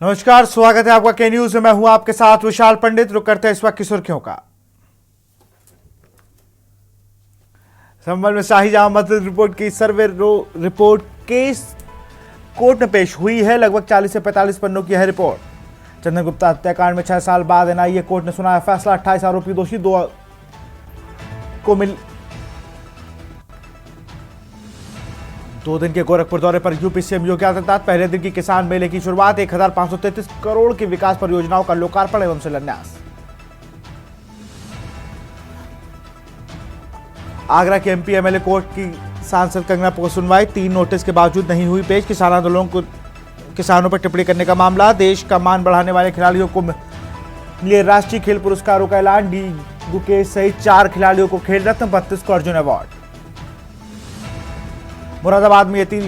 नमस्कार, स्वागत है आपका के न्यूज में। मैं हूं आपके साथ विशाल पंडित। रुक करते हैं इस वक्त की सुर्खियों का। संभल में शाहीजहां मस्जिद रिपोर्ट की सर्वे रिपोर्ट केस कोर्ट में पेश हुई है। लगभग 40 से 45 पन्नों की है रिपोर्ट। चंदन गुप्ता हत्याकांड में 6 साल बाद एनआईए कोर्ट ने सुनाया फैसला। 28 आरोपी दोषी, 2 को मिल 2 दिन के गोरखपुर दौरे पर यूपी सीएम योगी आदित्यनाथ। पहले दिन की किसान मेले की शुरुआत। 1533 करोड़ की विकास परियोजनाओं का लोकार्पण एवं शिलान्यास। आगरा के एमपी एमएलए कोर्ट की सांसद कंगना को सुनवाई। 3 नोटिस के बावजूद नहीं हुई पेश। किसान आंदोलन को किसानों पर टिप्पणी करने का मामला। देश का मान बढ़ाने वाले खिलाड़ियों को लिए राष्ट्रीय खेल पुरस्कारों का ऐलान। डी गुकेश सहित 4 खिलाड़ियों को खेल रत्न, 32 को अर्जुन अवार्ड। मुरादाबाद में यति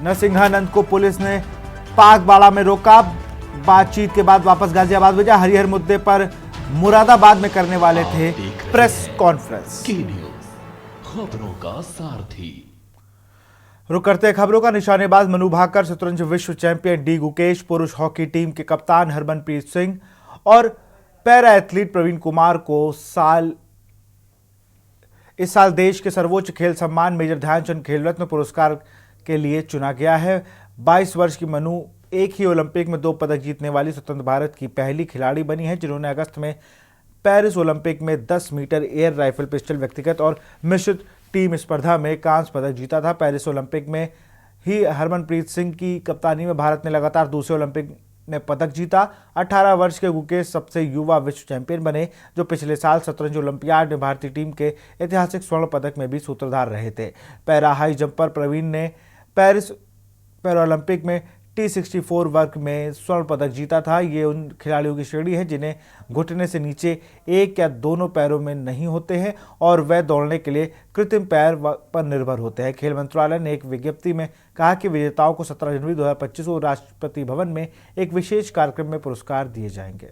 नरसिंहानंद को पुलिस ने पाकबाड़ा में रोका। बातचीत के बाद वापस गाजियाबाद भेजा। हरिहर मुद्दे पर मुरादाबाद में करने वाले थे प्रेस कॉन्फ्रेंस। खबरों का सारथी। रुक करते खबरों का। निशानेबाज मनु भाकर, शतरंज विश्व चैंपियन डी गुकेश, पुरुष हॉकी टीम के कप्तान हरमनप्रीत सिंह और पैरा एथलीट प्रवीण कुमार को इस साल देश के सर्वोच्च खेल सम्मान मेजर ध्यानचंद खेल रत्न पुरस्कार के लिए चुना गया है। 22 वर्ष की मनु एक ही ओलंपिक में 2 पदक जीतने वाली स्वतंत्र भारत की पहली खिलाड़ी बनी है, जिन्होंने अगस्त में पेरिस ओलंपिक में 10 मीटर एयर राइफल पिस्टल व्यक्तिगत और मिश्रित टीम स्पर्धा में कांस्य पदक जीता था। पेरिस ओलंपिक में ही हरमनप्रीत सिंह की कप्तानी में भारत ने लगातार दूसरे ओलंपिक में पदक जीता। 18 वर्ष के गुकेश सबसे युवा विश्व चैंपियन बने, जो पिछले साल शतरंज ओलंपियाड में भारतीय टीम के ऐतिहासिक स्वर्ण पदक में भी सूत्रधार रहे थे। पैरा हाई जंपर प्रवीण ने पेरिस पैरालंपिक में T64 वर्ग में स्वर्ण पदक जीता था। ये उन खिलाड़ियों की श्रेणी है जिन्हें घुटने से नीचे एक या दोनों पैरों में नहीं होते हैं और वह दौड़ने के लिए कृत्रिम पैर पर निर्भर होते हैं। खेल मंत्रालय ने एक विज्ञप्ति में कहा कि विजेताओं को 17 जनवरी 2025 को राष्ट्रपति भवन में एक विशेष कार्यक्रम में पुरस्कार दिए जाएंगे।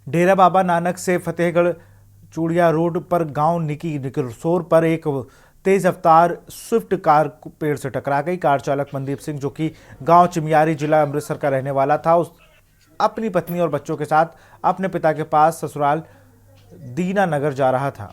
डेरा बाबा नानक से फतेहगढ़ चूड़िया रोड पर गांव निकरसोर पर एक तेज रफ्तार स्विफ्ट कार पेड़ से टकरा गई। कार चालक मनदीप सिंह, जो कि गांव चिमियारी जिला अमृतसर का रहने वाला था, अपनी पत्नी और बच्चों के साथ अपने पिता के पास ससुराल दीना नगर जा रहा था।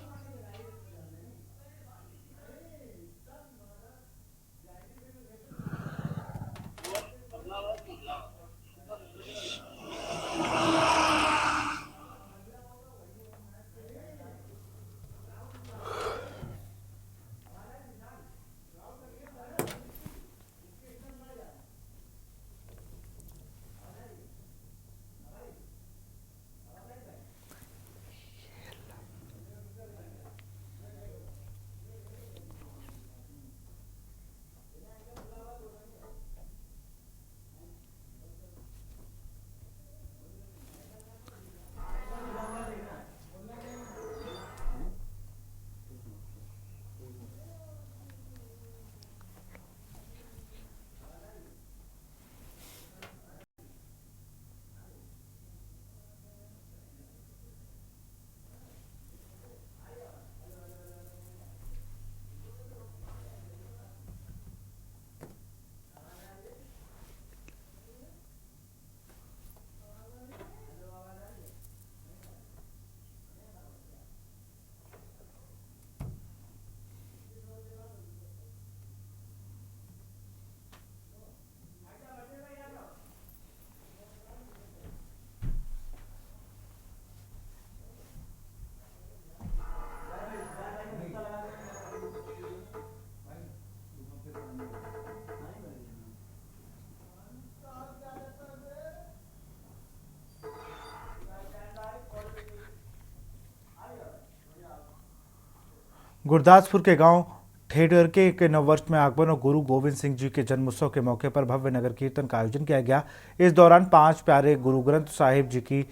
गुरदासपुर के गांव ठेडरके के नववर्ष में आगमन और गुरु गोविंद सिंह जी के जन्मोत्सव के मौके पर भव्य नगर कीर्तन का आयोजन किया गया। इस दौरान 5 प्यारे गुरु ग्रंथ साहिब जी की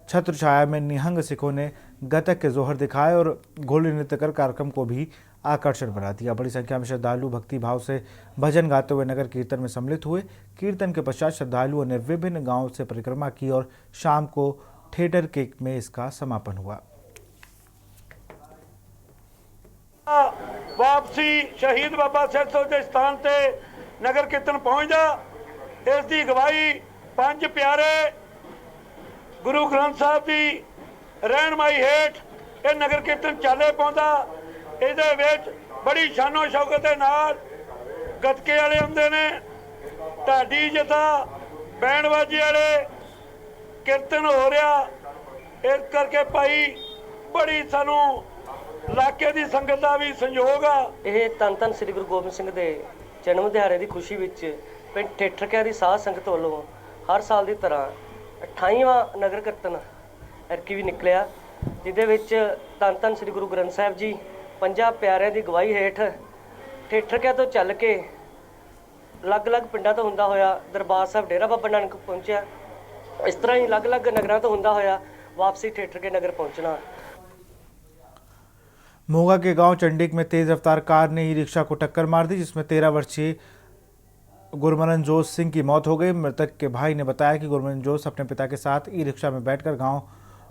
छत्र छाया में निहंग सिखों ने गतक के जोहर दिखाए और घोड़ी नृत्य कर कार्यक्रम को भी आकर्षण बना दिया। बड़ी संख्या में श्रद्धालु भक्ति भाव से भजन गाते हुए नगर कीर्तन में सम्मिलित हुए। कीर्तन के पश्चात श्रद्धालुओं ने विभिन्न गांवों से परिक्रमा की और शाम को थिएटर केक में इसका समापन हुआ। वापसी शहीद बाबा सिर सौ के स्थान से नगर कीर्तन पहुंचदा। इसकी गवाही पंज प्यारे गुरु ग्रंथ साहब की रहनमाई हेठ ये नगर कीर्तन चाले पाउंदा। ਇਹਦੇ ਵਿੱਚ बड़ी शानो शौकत ਦੇ ਨਾਲ गतके वाले आंदे ने, ढाडी जथा बैंड बाजी वाले कीर्तन हो रहा। इस करके भाई बड़ी सानू इलाके की संगत का भी संयोग आ। ਇਹ ਧੰਨ ਧੰਨ ਸ੍ਰੀ ਗੁਰੂ ਗੋਬਿੰਦ ਸਿੰਘ ਦੇ ਜਨਮ ਦਿਹਾੜੇ ਦੀ ਖੁਸ਼ੀ ਵਿੱਚ ਪਿੰਡ ਠੇਠਰਕਿਆਂ ਦੀ ਸਾਧ ਸੰਗਤ ਵੱਲੋਂ ਹਰ ਸਾਲ ਦੀ ਤਰ੍ਹਾਂ 28ਵਾਂ ਨਗਰ ਕੀਰਤਨ ਐਰਕੀ ਵੀ ਨਿਕਲਿਆ, ਜਿਹਦੇ ਵਿੱਚ ਧੰਨ ਧੰਨ ਸ੍ਰੀ ਗੁਰੂ ਗ੍ਰੰਥ ਸਾਹਿਬ ਜੀ ਪੰਜਾਂ ਪਿਆਰਿਆਂ ਦੀ ਗਵਾਹੀ ਹੇਠ ਠੇਠਰਕਿਆਂ ਤੋਂ ਚੱਲ ਕੇ ਅਲੱਗ-ਅਲੱਗ ਪਿੰਡਾਂ ਤੋਂ ਹੁੰਦਾ ਹੋਇਆ ਦਰਬਾਰ ਸਾਹਿਬ ਡੇਰਾ ਬਾਬਾ ਨਾਨਕ ਪਹੁੰਚਿਆ। ਇਸ ਤਰ੍ਹਾਂ ਹੀ ਅਲੱਗ-ਅਲੱਗ ਨਗਰਾਂ ਤੋਂ ਹੁੰਦਾ ਹੋਇਆ वापसी ठेठरके नगर पहुंचना। मोगा के गांव चंडिक में तेज रफ्तार कार ने ई रिक्शा को टक्कर मार दी, जिसमें 13 वर्षीय गुरमनजोत सिंह की मौत हो गई। मृतक के भाई ने बताया कि गुरमनजोत अपने पिता के साथ ई रिक्शा में बैठकर गांव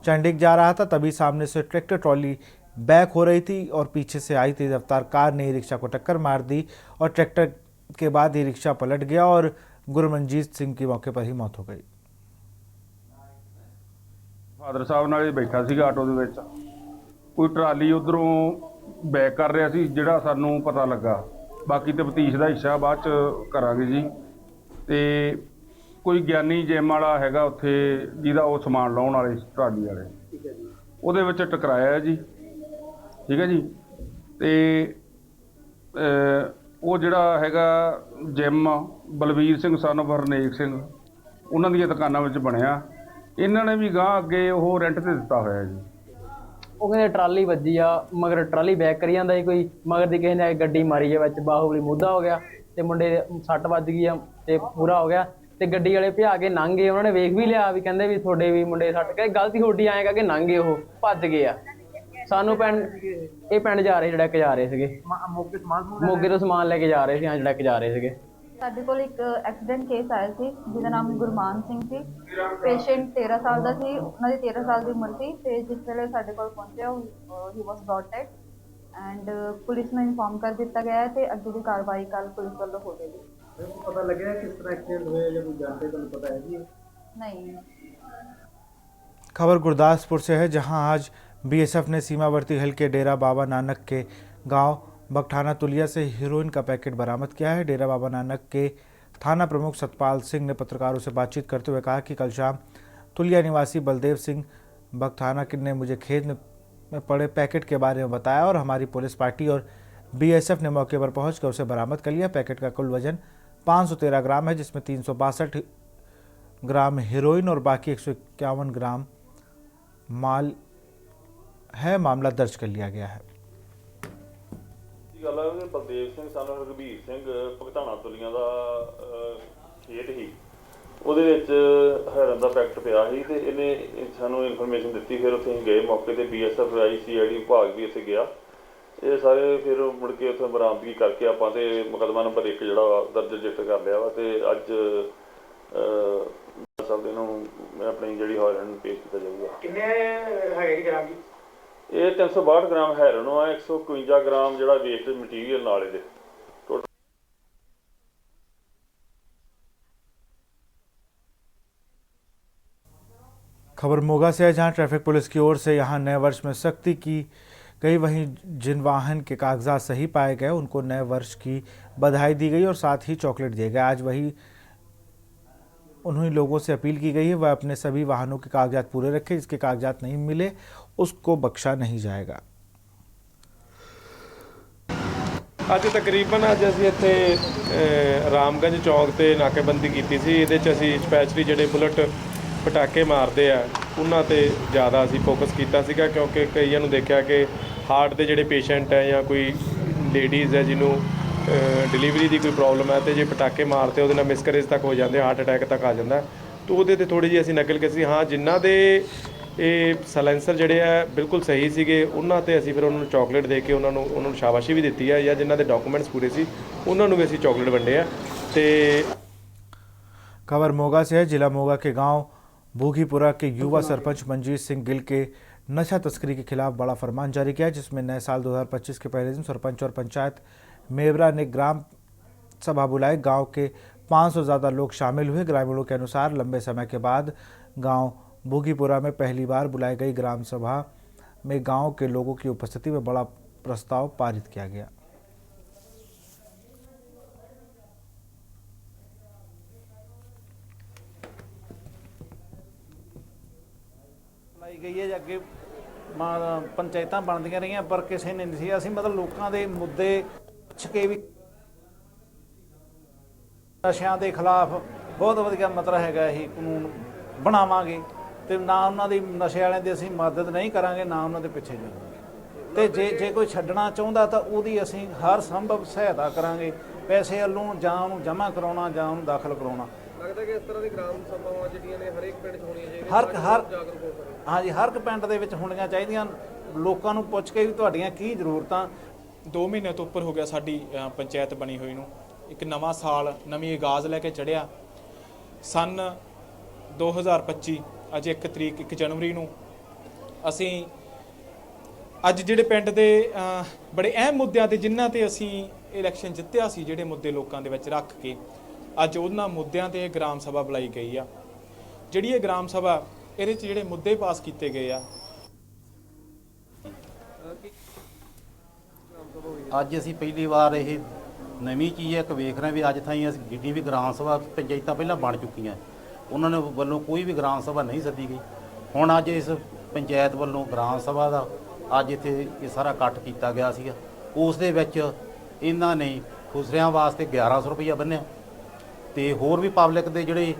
चंडिक जा रहा था, तभी सामने से ट्रैक्टर ट्रॉली बैक हो रही थी और पीछे से आई तेज रफ्तार कार ने ई रिक्शा को टक्कर मार दी और ट्रैक्टर के बाद ई रिक्शा पलट गया और गुरमनजीत सिंह की मौके पर ही मौत हो गई। ਫਾਦਰ ਸਾਹਿਬ ਨਾਲ ਹੀ ਬੈਠਾ ਸੀਗਾ ਆਟੋ ਦੇ ਵਿੱਚ, ਕੋਈ ਟਰਾਲੀ ਉਧਰੋਂ ਬੈਕ ਕਰ ਰਿਹਾ ਸੀ ਜਿਹੜਾ ਸਾਨੂੰ ਪਤਾ ਲੱਗਾ। ਬਾਕੀ ਤਫਤੀਸ਼ ਦਾ ਹਿੱਸਾ ਬਾਅਦ ਚ ਕਰਾਂਗੇ ਜੀ। ਤੇ ਕੋਈ ਗਿਆਨੀ ਜਿਮ ਵਾਲਾ ਹੈਗਾ ਉੱਥੇ ਜਿਹਦਾ ਉਹ ਸਮਾਨ ਲਾਉਣ ਵਾਲੇ ਟਰਾਲੀ ਵਾਲੇ, ਉਹਦੇ ਵਿੱਚ ਟਕਰਾਇਆ ਜੀ। ਠੀਕ ਹੈ ਜੀ। ਤੇ ਉਹ ਜਿਹੜਾ ਹੈਗਾ ਜਿਮ ਬਲਵੀਰ ਸਿੰਘ ਸਨ ਆਫ ਹਰਨੇਕ ਸਿੰਘ, ਉਹਨਾਂ ਦੀਆਂ ਦੁਕਾਨਾਂ ਵਿੱਚ ਬਣਿਆ। ਇਹਨਾਂ ਨੇ ਵੀ ਗਾਂ ਅੱਗੇ ਉਹ ਰੈਂਟ ਤੇ ਦਿੱਤਾ ਹੋਇਆ ਜੀ। ਉਹ ਕਹਿੰਦੇ ਟਰਾਲੀ ਵੱਜੀ ਆ, ਮਗਰ ਟਰਾਲੀ ਬੈਕ ਕਰੀ ਜਾਂਦਾ ਸੀ ਕੋਈ, ਮਗਰ ਦੀ ਕਿਸੇ ਨੇ ਗੱਡੀ ਮਾਰੀ ਆ ਵਿੱਚ, ਬਾਹੂਬਲੀ ਮੁੱਦਾ ਹੋ ਗਿਆ ਤੇ ਮੁੰਡੇ ਦੇ ਸੱਟ ਵੱਜ ਗਈ ਆ ਤੇ ਪੂਰਾ ਹੋ ਗਿਆ ਤੇ ਗੱਡੀ ਵਾਲੇ ਭਜਾ ਕੇ ਲੰਘ ਗਏ। ਉਹਨਾਂ ਨੇ ਵੇਖ ਵੀ ਲਿਆ ਵੀ ਕਹਿੰਦੇ ਵੀ ਤੁਹਾਡੇ ਵੀ ਮੁੰਡੇ ਸੱਟ ਗਏ, ਗਲਤੀ ਤੁਹਾਡੀ ਆਏਗਾ ਕਿ ਲੰਘ ਗਏ, ਉਹ ਭੱਜ ਗਏ ਆ। ਸਾਨੂੰ ਪਿੰਡ ਜਾ ਰਹੇ ਜਿਹੜਾ ਜਾ ਰਹੇ ਸੀਗੇ, ਮੋਗੇ ਤੋਂ ਸਮਾਨ ਲੈ ਕੇ ਜਾ ਰਹੇ ਸੀ, ਹਾਂ ਜਿਹੜਾ ਜਾ ਰਹੇ ਸੀਗੇ। ਸਾਡੇ ਕੋਲ ਇੱਕ ਐਕਸੀਡੈਂਟ ਕੇਸ ਆਇਆ ਸੀ ਜਿਹਦਾ ਨਾਮ ਗੁਰਮਾਨ ਸਿੰਘ ਸੀ। ਪੇਸ਼ੈਂਟ 13 ਸਾਲ ਦਾ ਸੀ, ਉਹਨਾਂ ਦੀ 13 ਸਾਲ ਦੀ ਉਮਰ ਸੀ ਤੇ ਜਿਸ ਵੇਲੇ ਸਾਡੇ ਕੋਲ ਪਹੁੰਚਿਆ ਹੀ was brought dead and police ਨੂੰ ਇਨਫੋਰਮ ਕਰ ਦਿੱਤਾ ਗਿਆ ਹੈ ਤੇ ਅੱਗੇ ਦੀ ਕਾਰਵਾਈ ਕੱਲ ਪੁਲਿਸ ਵੱਲੋਂ ਹੋ ਜਾਏਗੀ। ਪਤਾ ਲੱਗਿਆ ਕਿਸ ਤਰ੍ਹਾਂ एक्सीडेंट ਹੋਇਆ ਜਾਂ ਕੋਈ ਜਾਣਦੇ ਤੁਹਾਨੂੰ पता है जी? नहीं। खबर गुरदासपुर से है, जहां आज बीएसएफ ने सीमावर्ती हल्के डेरा बाबा नानक के गांव बगठाना तुलिया से हीरोइन का पैकेट बरामद किया है। डेरा बाबा नानक के थाना प्रमुख सतपाल सिंह ने पत्रकारों से बातचीत करते हुए कहा कि कल शाम तुलिया निवासी बलदेव सिंह बगठाना ने मुझे खेत में पड़े पैकेट के बारे में बताया और हमारी पुलिस पार्टी और बीएसएफ ने मौके पर पहुंचकर उसे बरामद कर लिया। पैकेट का कुल वजन 513 ग्राम है, जिसमें 362 ग्राम हीरोइन और बाकी 151 ग्राम माल है। मामला दर्ज कर लिया गया है। ਗੱਲ ਹੈ ਬਲਦੇਵ ਸਿੰਘ ਸਾਨੂੰ ਰਘਬੀਰ ਸਿੰਘ ਭਗਤਾਣਾ ਤੁਲੀਆਂ ਦਾ ਖੇਤ ਸੀ, ਉਹਦੇ ਵਿੱਚ ਹੈਰਨ ਦਾ ਪੈਕਟ ਪਿਆ ਸੀ ਤੇ ਇਹਨੇ ਸਾਨੂੰ ਇਨਫੋਰਮੇਸ਼ਨ ਦਿੱਤੀ। ਫਿਰ ਉੱਥੇ ਅਸੀਂ ਗਏ ਮੌਕੇ ਤੇ, BSF ICID ਵਿਭਾਗ ਵੀ ਉੱਥੇ ਗਿਆ। ਇਹ ਸਾਰੇ ਫਿਰ ਮੁੜ ਕੇ ਉੱਥੇ ਬਰਾਮਦਗੀ ਕਰਕੇ ਆਪਾਂ ਤੇ ਮੁਕੱਦਮਾ ਨੰਬਰ 1 ਜਿਹੜਾ ਦਰਜ ਰਜਿਸਟਰ ਕਰ ਲਿਆ ਵਾ ਤੇ ਅੱਜ ਸਭ ਨੂੰ ਆਪਣੀ ਜਿਹੜੀ ਹੈਰਨ ਪੇਸ਼ ਕੀਤਾ ਜਾਊਗਾ। ਕਿੰਨੇ ਹੈਗੇ ਗ੍ਰਾਮ ਜੀ? ਇਹ 362 ग्राम ਹੈਰਨ ਆ, 151 ग्राम ਜਿਹੜਾ ਵੇਸਟ ਮਟੀਰੀਅਲ ਨਾਲ ਇਹਦੇ ਟੋਟਲ। खबर मोगा से है, जहां ट्रैफिक पुलिस की ओर से यहां नए वर्ष में सख्ती की गई। वहीं जिन वाहन के कागजात सही पाए गए उनको नए वर्ष की बधाई दी गई और साथ ही चॉकलेट दिए गए। आज वही उन्हीं लोगों से अपील की गई है वह अपने सभी वाहनों के कागजात पूरे रखें, जिसके कागजात नहीं मिले उसको बख्शा नहीं जाएगा। ਅੱਜ ਤਕਰੀਬਨ ਅਸੀਂ ਇੱਥੇ ਰਾਮਗੰਜ ਚੌਂਕ ਤੇ ਨਾਕੇਬੰਦੀ ਕੀਤੀ ਸੀ। ਇਹਦੇ 'ਚ ਅਸੀਂ ਸਪੈਸ਼ਲੀ ਜਿਹੜੇ ਬੁਲਟ ਪਟਾਕੇ ਮਾਰਦੇ ਆ ਉਹਨਾਂ ਤੇ ਜ਼ਿਆਦਾ ਅਸੀਂ ਫੋਕਸ ਕੀਤਾ ਸੀਗਾ, ਕਿਉਂਕਿ ਕਈਆਂ ਨੂੰ ਦੇਖਿਆ ਕਿ ਹਾਰਟ ਦੇ ਜਿਹੜੇ ਪੇਸ਼ੈਂਟ ਹੈ ਜਾਂ ਕੋਈ ਲੇਡੀਜ਼ ਹੈ ਜਿਹਨੂੰ डिलीवरी की कोई प्रॉब्लम है तो जे पटाके मारते वो मिसकरेज तक हो जाते, हार्ट अटैक तक आ जाता। तो वो थोड़ी जी असी नकल की हाँ जिन्हों के ਇਹ ਸਾਇਲੈਂਸਰ ਜਿਹੜੇ ਆ ਬਿਲਕੁਲ ਸਹੀ ਸੀਗੇ। ਉਹਨਾਂ ਤੇ ਅਸੀਂ ਫਿਰ ਉਹਨਾਂ ਨੂੰ ਚਾਕਲੇਟ ਦੇ ਕੇ ਉਹਨਾਂ ਨੂੰ ਸ਼ਾਬਾਸ਼ੀ ਵੀ ਦਿੱਤੀ ਹੈ, ਜਾਂ ਜਿਨ੍ਹਾਂ ਦੇ ਡਾਕੂਮੈਂट्स पूरे ਸੀ ਉਹਨਾਂ ਨੂੰ भी ਅਸੀਂ ਚਾਕਲੇਟ ਵੰਡੇ ਆ। ਤੇ खबर मोगा से है। जिला मोगा के गांव भूखीपुरा के युवा सरपंच मनजीत सिंह गिल के नशा तस्करी के खिलाफ बड़ा फरमान जारी किया, जिसमें नए साल 2025 के पहले दिन सरपंच और पंचायत मेवरा ने ग्राम सभा बुलाई। गांव के 500 से ज़्यादा लोग शामिल हुए। ग्रामीणों के अनुसार लंबे समय के बाद गांव भूखीपुरा में पहली बार बुलाई गई ग्राम सभा में गांव के लोगों की उपस्थिति में बड़ा प्रस्ताव पारित किया गया। ਗਈ ਹੈ ਜਾਂ ਅੱਗੇ ਪੰਚਾਇਤਾਂ ਬਣਦੀਆਂ ਰਹੀਆਂ, ਪਰ ਕਿਸੇ ਨੇ ਨਹੀਂ ਸੀ। ਅਸੀਂ ਮਤਲਬ ਲੋਕਾਂ ਦੇ ਮੁੱਦੇ ਪੁੱਛ ਕੇ ਵੀ ਨਸ਼ਿਆਂ ਦੇ ਖਿਲਾਫ ਬਹੁਤ ਵਧੀਆ ਮਤਲਬ ਹੈਗਾ ਇਹ ਕਾਨੂੰਨ ਬਣਾਵਾਂਗੇ, ਤੇ ਨਾ ਉਹਨਾਂ ਦੀ ਨਸ਼ੇ ਵਾਲਿਆਂ ਦੀ ਅਸੀਂ ਮਦਦ ਨਹੀਂ ਕਰਾਂਗੇ, ਨਾ ਉਹਨਾਂ ਦੇ ਪਿੱਛੇ ਜਾਵਾਂਗੇ। ਤੇ ਜੇ ਕੋਈ ਛੱਡਣਾ ਚਾਹੁੰਦਾ ਤਾਂ ਉਹਦੀ ਅਸੀਂ ਹਰ ਸੰਭਵ ਸਹਾਇਤਾ ਕਰਾਂਗੇ, ਪੈਸੇ ਵੱਲੋਂ ਜਾਂ ਉਹਨੂੰ ਜਮ੍ਹਾਂ ਕਰਾਉਣਾ ਜਾਂ ਉਹਨੂੰ ਦਾਖਲ ਕਰਾਉਣਾ। ਲੱਗਦਾ ਕਿ ਇਸ ਤਰ੍ਹਾਂ ਦੀ ਗ੍ਰਾਮ ਸਭਾਵਾਂ ਜਿਹੜੀਆਂ ਨੇ ਹਰੇਕ ਪਿੰਡ 'ਚ ਹੋਣੀਆਂ ਚਾਹੀਦੀਆਂ। ਹਾਂਜੀ, ਹਰ ਇੱਕ ਪਿੰਡ ਦੇ ਵਿੱਚ ਹੋਣੀਆਂ ਚਾਹੀਦੀਆਂ। ਲੋਕਾਂ ਨੂੰ ਪੁੱਛ ਕੇ ਵੀ ਤੁਹਾਡੀਆਂ ਕੀ ਜ਼ਰੂਰਤਾਂ। 2 ਮਹੀਨੇ ਤੋਂ ਉੱਪਰ ਹੋ ਗਿਆ ਸਾਡੀ ਪੰਚਾਇਤ ਬਣੀ ਹੋਈ ਨੂੰ। ਇੱਕ ਨਵਾਂ ਸਾਲ, ਨਵੀਂ ਆਗਾਜ਼ ਲੈ ਕੇ ਚੜ੍ਹਿਆ। ਸਨ 2025 ਅੱਜ 1 ਤਰੀਕ 1 ਜਨਵਰੀ ਨੂੰ ਅਸੀਂ ਅੱਜ ਜਿਹੜੇ ਪਿੰਡ ਦੇ ਬੜੇ ਅਹਿਮ ਮੁੱਦਿਆਂ ਤੇ ਜਿਨ੍ਹਾਂ ਤੇ ਅਸੀਂ ਇਲੈਕਸ਼ਨ ਜਿੱਤਿਆ ਸੀ, ਜਿਹੜੇ ਮੁੱਦੇ ਲੋਕਾਂ ਦੇ ਵਿੱਚ ਰੱਖ ਕੇ ਅੱਜ ਉਹਨਾਂ ਮੁੱਦਿਆਂ ਤੇ ਗ੍ਰਾਮ ਸਭਾ ਬੁਲਾਈ ਗਈ ਆ। ਜਿਹੜੀ ਇਹ ਗ੍ਰਾਮ ਸਭਾ, ਇਹਦੇ 'ਚ ਜਿਹੜੇ ਮੁੱਦੇ ਪਾਸ ਕੀਤੇ ਗਏ ਆ। ਅੱਜ ਅਸੀਂ ਪਹਿਲੀ ਵਾਰ ਇਹ ਨਵੀਂ ਚੀਜ਼ ਇੱਕ ਵੇਖ ਰਹੇ ਵੀ ਅੱਜ ਤਾਈਂ ਅਸੀਂ ਜਿੱਡੀ ਵੀ ਗ੍ਰਾਮ ਸਭਾ ਪੰਚਾਇਤਾਂ ਪਹਿਲਾਂ ਬਣ ਚੁੱਕੀਆਂ, ਉਹਨਾਂ ਨੇ ਵੱਲੋਂ ਕੋਈ ਵੀ ਗ੍ਰਾਮ ਸਭਾ ਨਹੀਂ ਸੱਦੀ ਗਈ। ਹੁਣ ਅੱਜ ਇਸ ਪੰਚਾਇਤ ਵੱਲੋਂ ਗ੍ਰਾਮ ਸਭਾ ਦਾ ਅੱਜ ਇੱਥੇ ਇਹ ਸਾਰਾ ਇਕੱਠ ਕੀਤਾ ਗਿਆ ਸੀਗਾ। ਉਸ ਦੇ ਵਿੱਚ ਇਹਨਾਂ ਨੇ ਖੁਸਰਿਆਂ ਵਾਸਤੇ 1100 ਰੁਪਈਆ ਬੰਨਿਆ, ਤੇ ਹੋਰ ਵੀ ਪਬਲਿਕ ਦੇ ਜਿਹੜੇ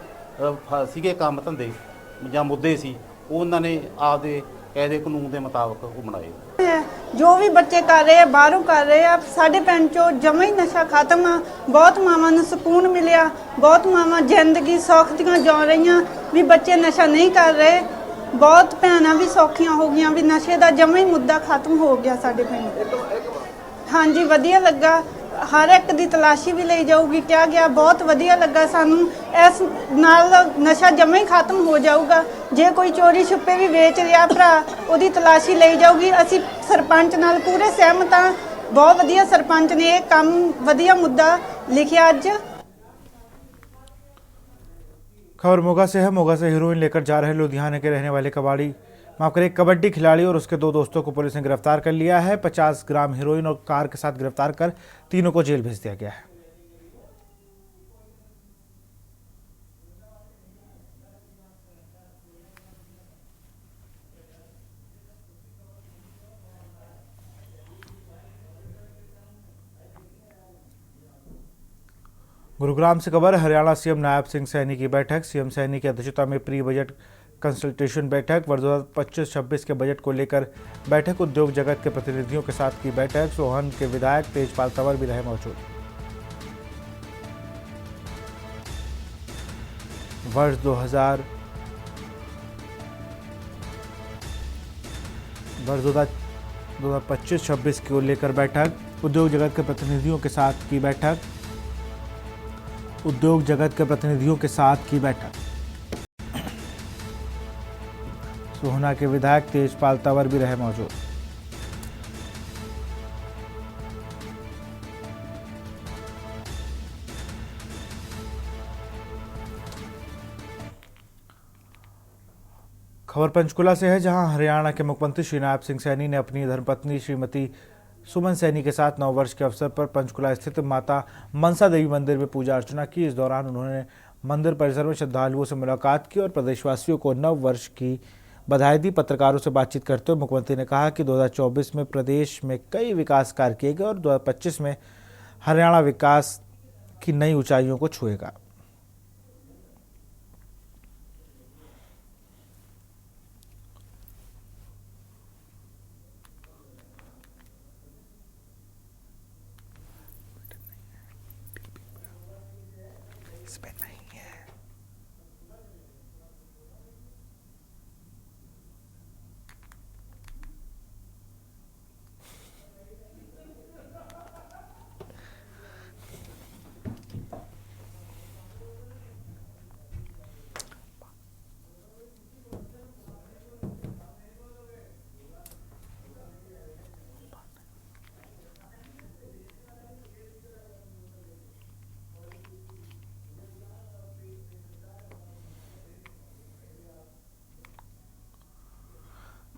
ਸੀਗੇ ਕੰਮ ਧੰਦੇ ਜਾਂ ਮੁੱਦੇ ਸੀ, ਉਹ ਉਹਨਾਂ ਨੇ ਆਪਦੇ ਕਾਇਦੇ ਕਾਨੂੰਨ ਦੇ ਮੁਤਾਬਕ ਉਹ ਬਣਾਏ। जो भी बच्चे कर रहे हैं बाहरों कर रहे हैं, साढ़े पिंड चो जमा ही नशा खत्म आ। बहुत मावां नूं सुकून मिलिया, बहुत मावां जिंदगी सौख दियां जी रही भी बच्चे नशा नहीं कर रहे। बहुत भैणां भी सौखियां हो गई भी नशे का जमा ही मुद्दा खत्म हो गया साढ़े पिंड। हाँ जी, वधिया लगा। हर एक दी तलाशी भी ली जाऊगी, क्या गया बहुत वधिया लगा सानू। इस नाल नशा जमा ही खत्म हो जाऊगा। जे कोई चोरी छुपे भी वेच रहा भरा, उहदी तलाशी ली जाऊगी। असी सरपंच नाल पूरे सहमत हाँ। बहुत वधिया सरपंच ने यह काम वधिया मुद्दा लिखिया अज। खबर मोगा से है। मोगा से हीरोइन लेकर जा रहे लुधियाना के रहने वाले कबड्डी खिलाड़ी और उसके 2 दोस्तों को पुलिस ने गिरफ्तार कर लिया है। 50 ग्राम हीरोइन और कार के साथ गिरफ्तार कर तीनों को जेल भेज दिया गया है। गुरुग्राम से खबर। हरियाणा सीएम नायब सिंह सैनी की बैठक। सीएम सैनी की अध्यक्षता में प्री बजट कंसल्टेशन बैठक। वर्ष 2025-26 के बजट को लेकर बैठक। उद्योग जगत के प्रतिनिधियों के साथ की बैठक। सोहन के विधायक तेजपाल तंवर भी रहे मौजूद। वर्ष 2025-26 को लेकर बैठक। उद्योग जगत के प्रतिनिधियों के साथ की बैठक। उद्योग जगत के प्रतिनिधियों के साथ की बैठक। सोहना के विधायक तेजपाल तंवर भी रहे मौजूद। खबर पंचकुला से है, जहां हरियाणा के मुख्यमंत्री श्री नायब सिंह सैनी ने अपनी धर्मपत्नी श्रीमती सुमन सैनी के साथ नववर्ष के अवसर पर पंचकुला स्थित माता मनसा देवी मंदिर में पूजा अर्चना की। इस दौरान उन्होंने मंदिर परिसर में श्रद्धालुओं से मुलाकात की और प्रदेशवासियों को नव वर्ष की बधाई दी। पत्रकारों से बातचीत करते हुए मुख्यमंत्री ने कहा कि 2024 में प्रदेश में कई विकास कार्य किए गए और 2025 में हरियाणा विकास की नई ऊंचाइयों को छुएगा।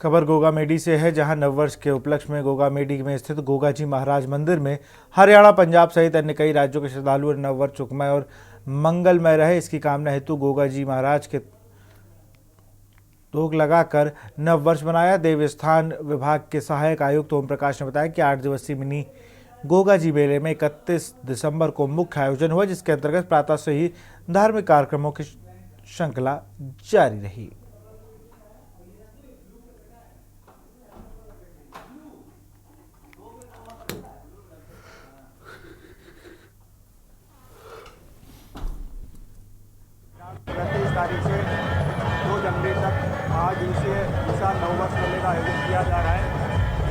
खबर गोगा मेडी से है, जहां नववर्ष के उपलक्ष्य में गोगा मेडी में स्थित गोगा जी महाराज मंदिर में हरियाणा, पंजाब सहित अन्य कई राज्यों के श्रद्धालुओं ने नववर्ष सुखमय और मंगलमय रहे, इसकी कामना हेतु गोगा जी महाराज के भोग लगाकर नववर्ष मनाया। देवस्थान विभाग के सहायक आयुक्त ओम प्रकाश ने बताया कि 8 दिवसीय मिनी गोगा जी मेले में 31 दिसंबर को मुख्य आयोजन हुआ, जिसके अंतर्गत प्रातः से ही धार्मिक कार्यक्रमों की श्रृंखला जारी रही। तारीख से 2 जनवरी तक 8 दिवसीय विशाल नववर्ष मेले का आयोजन किया जा रहा है।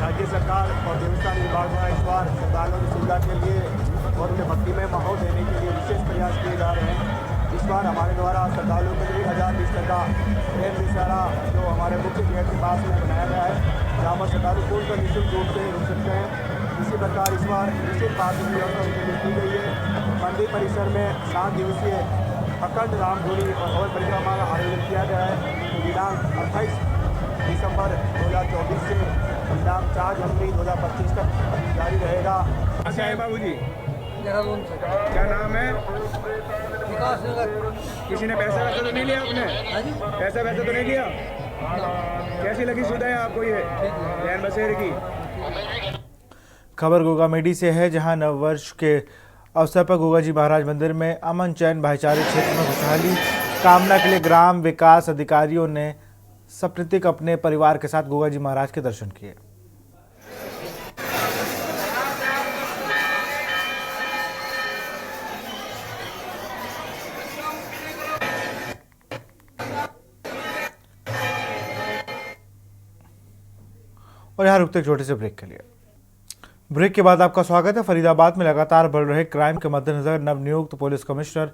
राज्य सरकार और देवस्थान विभाग द्वारा इस बार श्रद्धालुओं की सुविधा के लिए और उन्हें भक्तिमय माहौल देने के लिए विशेष प्रयास किए जा रहे हैं। इस बार हमारे द्वारा श्रद्धालुओं के लिए 1000 लीटर का ट्रेन विशाला जो हमारे मुख्य गेट के पास में बनाया गया है, जहाँ पर श्रद्धालु पूर्ण निःशुल्क रूप से रुक सकते हैं। इसी प्रकार इस बार निश्चित पार्किंग व्यवस्था उनके लिए की गई है। मंदिर परिसर में 7 दिवसीय अखंड रामधुनी और हवन परिक्रमा का आयोजन किया गया है। दिनांक 28 दिसंबर 2024 से दिनांक 4 जनवरी 2025 तक जारी रहेगा। कैसे आए बाबू जी? क्या नाम है? विकास नगर। किसी ने पैसा वैसा तो नहीं लिया आपने? पैसा वैसा तो नहीं लिया? कैसी लगी सुविधा है आपको ये जैन बसेरे की? खबर गोगा मेडी से है, जहां नववर्ष के अवसर पर गोगा जी महाराज मंदिर में अमन चैन भाईचारे क्षेत्र में खुशहाली कामना के लिए ग्राम विकास अधिकारियों ने सप्रीतिक अपने परिवार के साथ गोगा जी महाराज के दर्शन किए। और यहाँ रुकते छोटे से ब्रेक के लिए। ब्रेक के बाद आपका स्वागत है। फरीदाबाद में लगातार बढ़ रहे क्राइम के मद्देनजर नवनियुक्त पुलिस कमिश्नर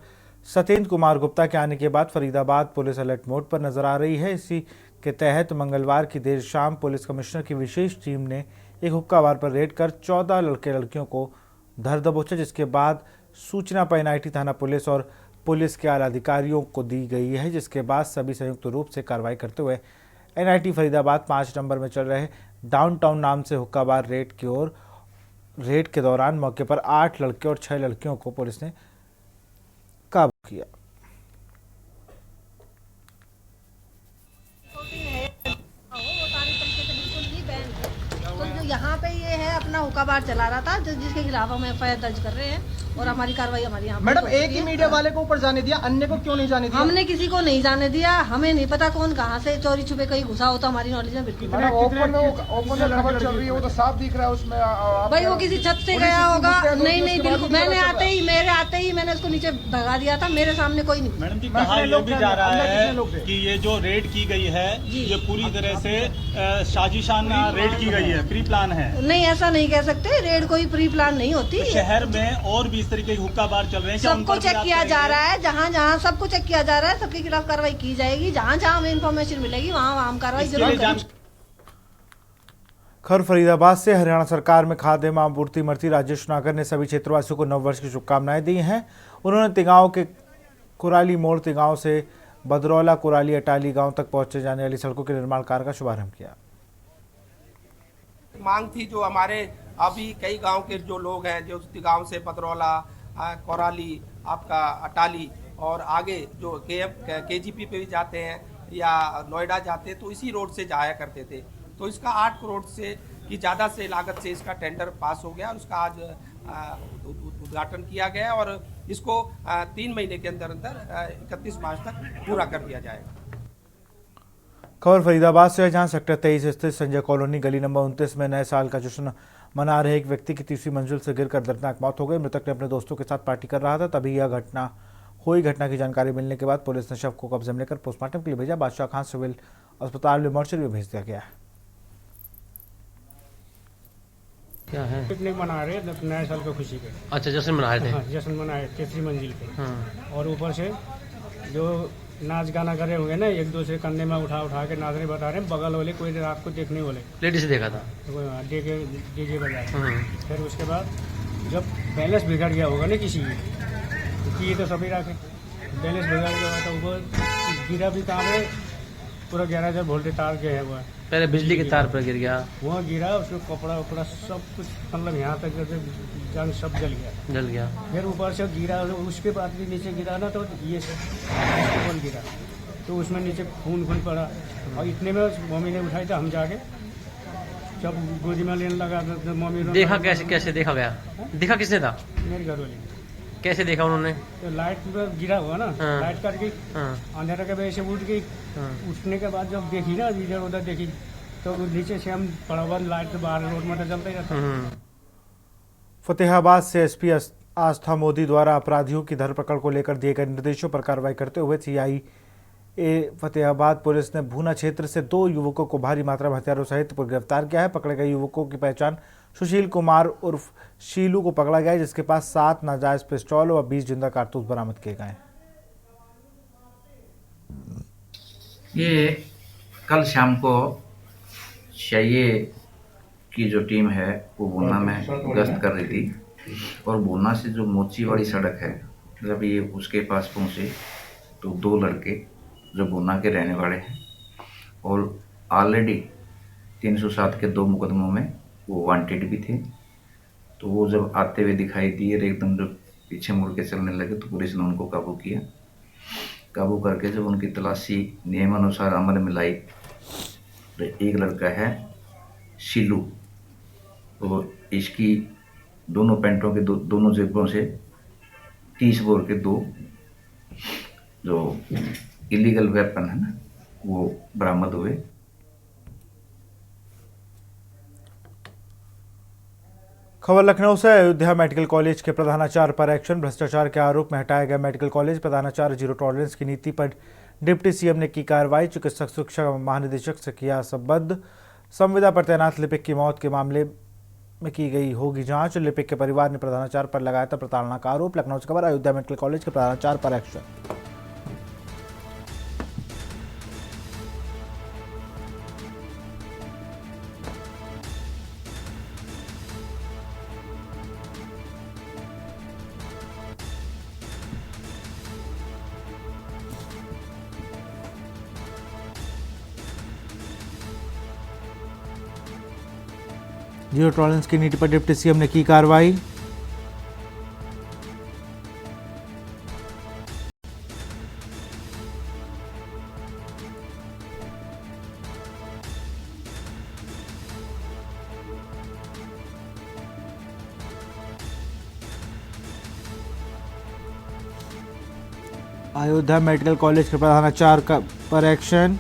सत्येंद्र कुमार गुप्ता के आने के बाद फरीदाबाद पुलिस अलर्ट मोड पर नजर आ रही है। इसी के तहत मंगलवार की देर शाम पुलिस कमिश्नर की विशेष टीम ने एक हुक्का बार पर रेड कर 14 लड़के लड़कियों को धर दबोचा, जिसके बाद सूचना पर एनआईटी थाना पुलिस और पुलिस के आला अधिकारियों को दी गई है, जिसके बाद सभी संयुक्त रूप से कार्रवाई करते हुए एनआईटी फरीदाबाद 5 नंबर में चल रहे डाउनटाउन नाम से हुक्का बार रेड के दौरान मौके पर 8 लड़के और 6 लड़कियों को पुलिस ने काबू किया। यहाँ पे ये है अपना हुक्का बार चला रहा था, जिसके खिलाफ हम एफआईआर दर्ज कर रहे हैं और हमारी कार्रवाई हमारी यहाँ। मैडम, एक ही मीडिया वाले को ऊपर जाने दिया, अन्य को क्यों नहीं जाने दिया? हमने किसी को नहीं जाने दिया। हमें नहीं पता कौन कहाँ से चोरी छुपे कहीं घुसा हो, तो हमारी नॉलेज में बिल्कुल ओपन खबर चल रही है, वो तो साफ दिख रहा है उसमें। भाई वो किसी छत से गया होगा। नहीं बिल्कुल, मेरे आते ही मैंने उसको नीचे भगा दिया था, मेरे सामने कोई नहीं। मैडम जी, कहा यह भी जा रहा है कि ये जो रेड की गई है ये पूरी तरह से साजिशाना रेड की गई है, प्री प्लान है। नहीं, ऐसा नहीं कह सकते, रेड कोई प्री प्लान नहीं होती। शहर में और भी इस तरीके के हुक्का बार चल रहे हैं, सबको चेक किया जा रहा है। जहाँ सबको चेक किया जा रहा है, सबके खिलाफ कार्रवाई की जाएगी। जहाँ हमें इन्फॉर्मेशन मिलेगी वहाँ हम कार्रवाई जरूर करेंगे। खबर फरीदाबाद से। हरियाणा सरकार में खाद्य एवं आपूर्ति मंत्री राजेश नागर ने सभी क्षेत्रवासियों को नववर्ष की शुभकामनाएं दी हैं। उन्होंने तिगांव के कुराली मोड़, तिगांव से बदरौला, कुराली, अटाली गांव तक पहुंचे जाने वाली सड़कों के निर्माण कार्य का शुभारंभ किया। मांग थी जो हमारे अभी कई गांव के जो लोग हैं, जो तिगांव से बदरौला, कोराली, आपका अटाली और आगे जो केजीपी पे भी जाते हैं या नोएडा जाते हैं, तो इसी रोड से जाया करते थे। तो इसका 8 करोड़ से की ज़्यादा से लागत से इसका टेंडर पास हो गया और उसका आज उद्घाटन किया गया और इसको 3 महीने के अंदर 31 मार्च तक पूरा कर दिया जाएगा। खबर फरीदाबाद से है, जहां सेक्टर 23 स्थित संजय कॉलोनी गली नंबर 29 में नए साल का जश्न मना रहे एक व्यक्ति की तीसरी मंजिल से गिरकर दर्दनाक मौत हो गई। मृतक ने अपने दोस्तों के साथ पार्टी कर रहा था, तभी यह घटना हुई। घटना की जानकारी मिलने के बाद पुलिस ने शव को कब्जे में लेकर पोस्टमार्टम के लिए भेजा। बादशाह खान सिविल अस्पताल में मोर्चरी में भेज दिया गया है। क्या है? पिकनिक मना रहे नए साल की खुशी पे। अच्छा, जश्न मना रहे थे? हाँ, जश्न मनाए तीसरी मंजिल पे। और ऊपर से जो नाच गाना करे होंगे ना, एक दूसरे कंधे में उठा के नाचने बता रहे हैं। बगल वाले कोई रात को देखने वाले लेडीज देखा था, डीजे बजा। फिर उसके बाद जब बैलेंस बिगड़ गया होगा ना किसी की, तो सभी रखे बैलेंस बिगड़ गया तो ऊपर गिरा भी कहाँ पे पूरा 11,000 वोल्टेज तार गया है वो। पहले बिजली के तार पर गिर गया, वहाँ गिरा, उसको कपड़ा वपड़ा सब कुछ मतलब यहाँ तक जंग सब जल गया। फिर ऊपर से गिरा, उसके बाद भी नीचे गिरा ना, तो ये ऊपर गिरा तो उसमें नीचे खून पड़ा। और इतने में मम्मी ने उठाई था, हम जाके जब गोदी में लेने लगा तो मम्मी देखा कैसे देखा गया? दिखा किसने था? मेरी घर वाली। कैसे देखा उन्होंने? तो लाइट पर गिरा हुआ ना, लाइट कट गई, अंधेरा के वजह से उठ गई। उठने के बाद जब देखी ना, इधर उधर देखी, तो नीचे से हम पड़ा हुआ लाइट के बाहर रोड में तो चलता ही रहता। फतेहाबाद से एसपी आस्था मोदी द्वारा अपराधियों की धरपकड़ को लेकर दिए गए निर्देशों पर कार्रवाई करते हुए सीआईए फतेहाबाद पुलिस ने भूना क्षेत्र से 2 युवकों को भारी मात्रा में हथियारों सहित गिरफ्तार किया है। पकड़े गए युवकों की पहचान सुशील कुमार उर्फ शीलू को पकड़ा गया है, जिसके पास 7 नाजायज पिस्तौल और 20 जिंदा कारतूस बरामद किए गए हैं। ये कल शाम को सीआईए की जो टीम है वो भूना में गश्त कर रही थी और भूना से जो मोची वाली सड़क है, जब ये उसके पास पहुंचे तो 2 लड़के जो भूना के रहने वाले हैं और ऑलरेडी 307 के 2 मुकदमों में वो वांटेड भी थे, तो वो जब आते हुए दिखाई दिए और एकदम जब पीछे मुड़ के चलने लगे तो पुलिस ने उनको काबू किया। काबू करके जब उनकी तलाशी नियमानुसार अमल में लाई तो एक लड़का है शीलू, तो इसकी दोनों पैंटों के दोनों जेबों से 30 बोर के 2 जो इलीगल वेपन है ना वो बरामद हुए। खबर लखनऊ से। अयोध्या मेडिकल कॉलेज के प्रधानाचार्य पर एक्शन। भ्रष्टाचार के आरोप में हटाया गया मेडिकल कॉलेज। प्रधानाचार्य जीरो टॉलरेंस की नीति पर डिप्टी सीएम ने की कार्रवाई। चिकित्सक शिक्षा महानिदेशक से किया संबद्ध। संविदा पर तैनात लिपिक की मौत के मामले में की गई होगी जांच। लिपिक के परिवार ने प्रधानाचार्य पर लगाया था प्रताड़ना का आरोप। लखनऊ से खबर। अयोध्या मेडिकल कॉलेज के प्रधानाचार्य पर एक्शन। जीरो टॉलरेंस की नीति पर डिप्टी सीएम ने की कार्रवाई। अयोध्या मेडिकल कॉलेज के प्रधानाचार्य पर एक्शन।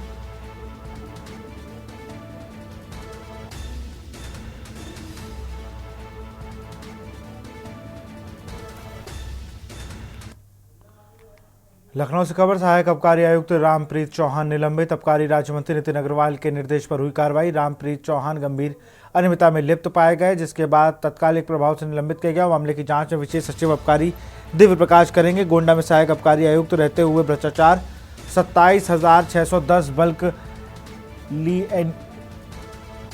लखनऊ से खबर। सहायक आबकारी आयुक्त रामप्रीत चौहान निलंबित। आबकारी राज्य मंत्री नितिन अग्रवाल के निर्देश पर हुई कार्रवाई। रामप्रीत चौहान गंभीर अनियमितता में लिप्त पाए गए, जिसके बाद तत्कालिक प्रभाव से निलंबित किया गया। मामले की जांच में विशेष सचिव आबकारी दिव्य प्रकाश करेंगे। गोंडा में सहायक आबकारी आयुक्त रहते हुए भ्रष्टाचार। 27,610 बल्क ली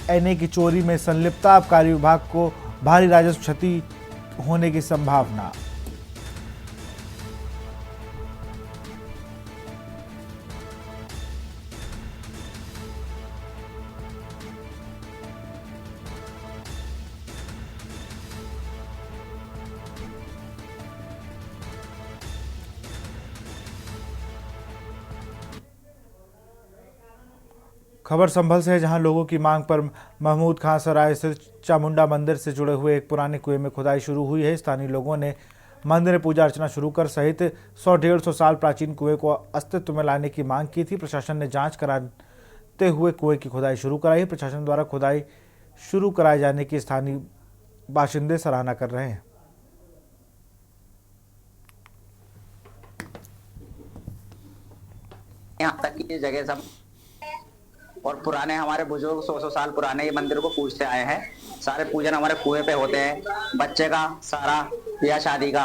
एनए की चोरी में संलिप्तता। आबकारी विभाग को भारी राजस्व क्षति होने की संभावना। खबर संभल से है, जहां लोगों की मांग पर महमूद खां सराय स्थित चामुंडा मंदिर से जुड़े हुए एक पुराने कुएं में खुदाई शुरू हुई है। स्थानीय लोगों ने मंदिर में पूजा अर्चना शुरू कर सहित 100-150 साल प्राचीन कुएं को अस्तित्व में लाने की मांग की थी। प्रशासन ने जांच कराते हुए कुएं की खुदाई शुरू कराई। प्रशासन द्वारा खुदाई शुरू कराए जाने की स्थानीय बाशिंदे सराहना कर रहे हैं। यहाँ तक की जगह सब और पुराने हमारे बुजुर्ग 100 साल पुराने ये मंदिर को पूजते आए हैं। सारे पूजन हमारे कुएं पे होते हैं, बच्चे का सारा या शादी का।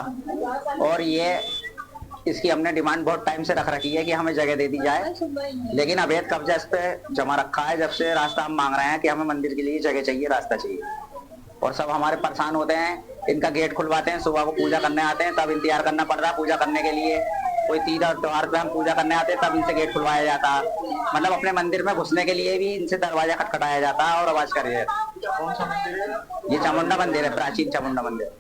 और ये इसकी हमने डिमांड बहुत टाइम से रख रखी है कि हमें जगह दे दी जाए, लेकिन अवैध कब्जा इस पे जमा रखा है। जब से रास्ता हम मांग रहे हैं कि हमें मंदिर के लिए जगह चाहिए, रास्ता चाहिए, और सब हमारे परेशान होते हैं। इनका गेट खुलवाते हैं, सुबह को पूजा करने आते हैं, तब इंतजार करना पड़ रहा है पूजा करने के लिए। कोई तीज और त्योहार पे हम पूजा करने आते तब इनसे गेट खुलवाया जाता। मतलब अपने मंदिर में घुसने के लिए भी इनसे दरवाजा खटखटाया जाता और आवाज करी जाती। कौन सा मंदिर है? ये चामुंडा मंदिर है, प्राचीन चामुंडा मंदिर।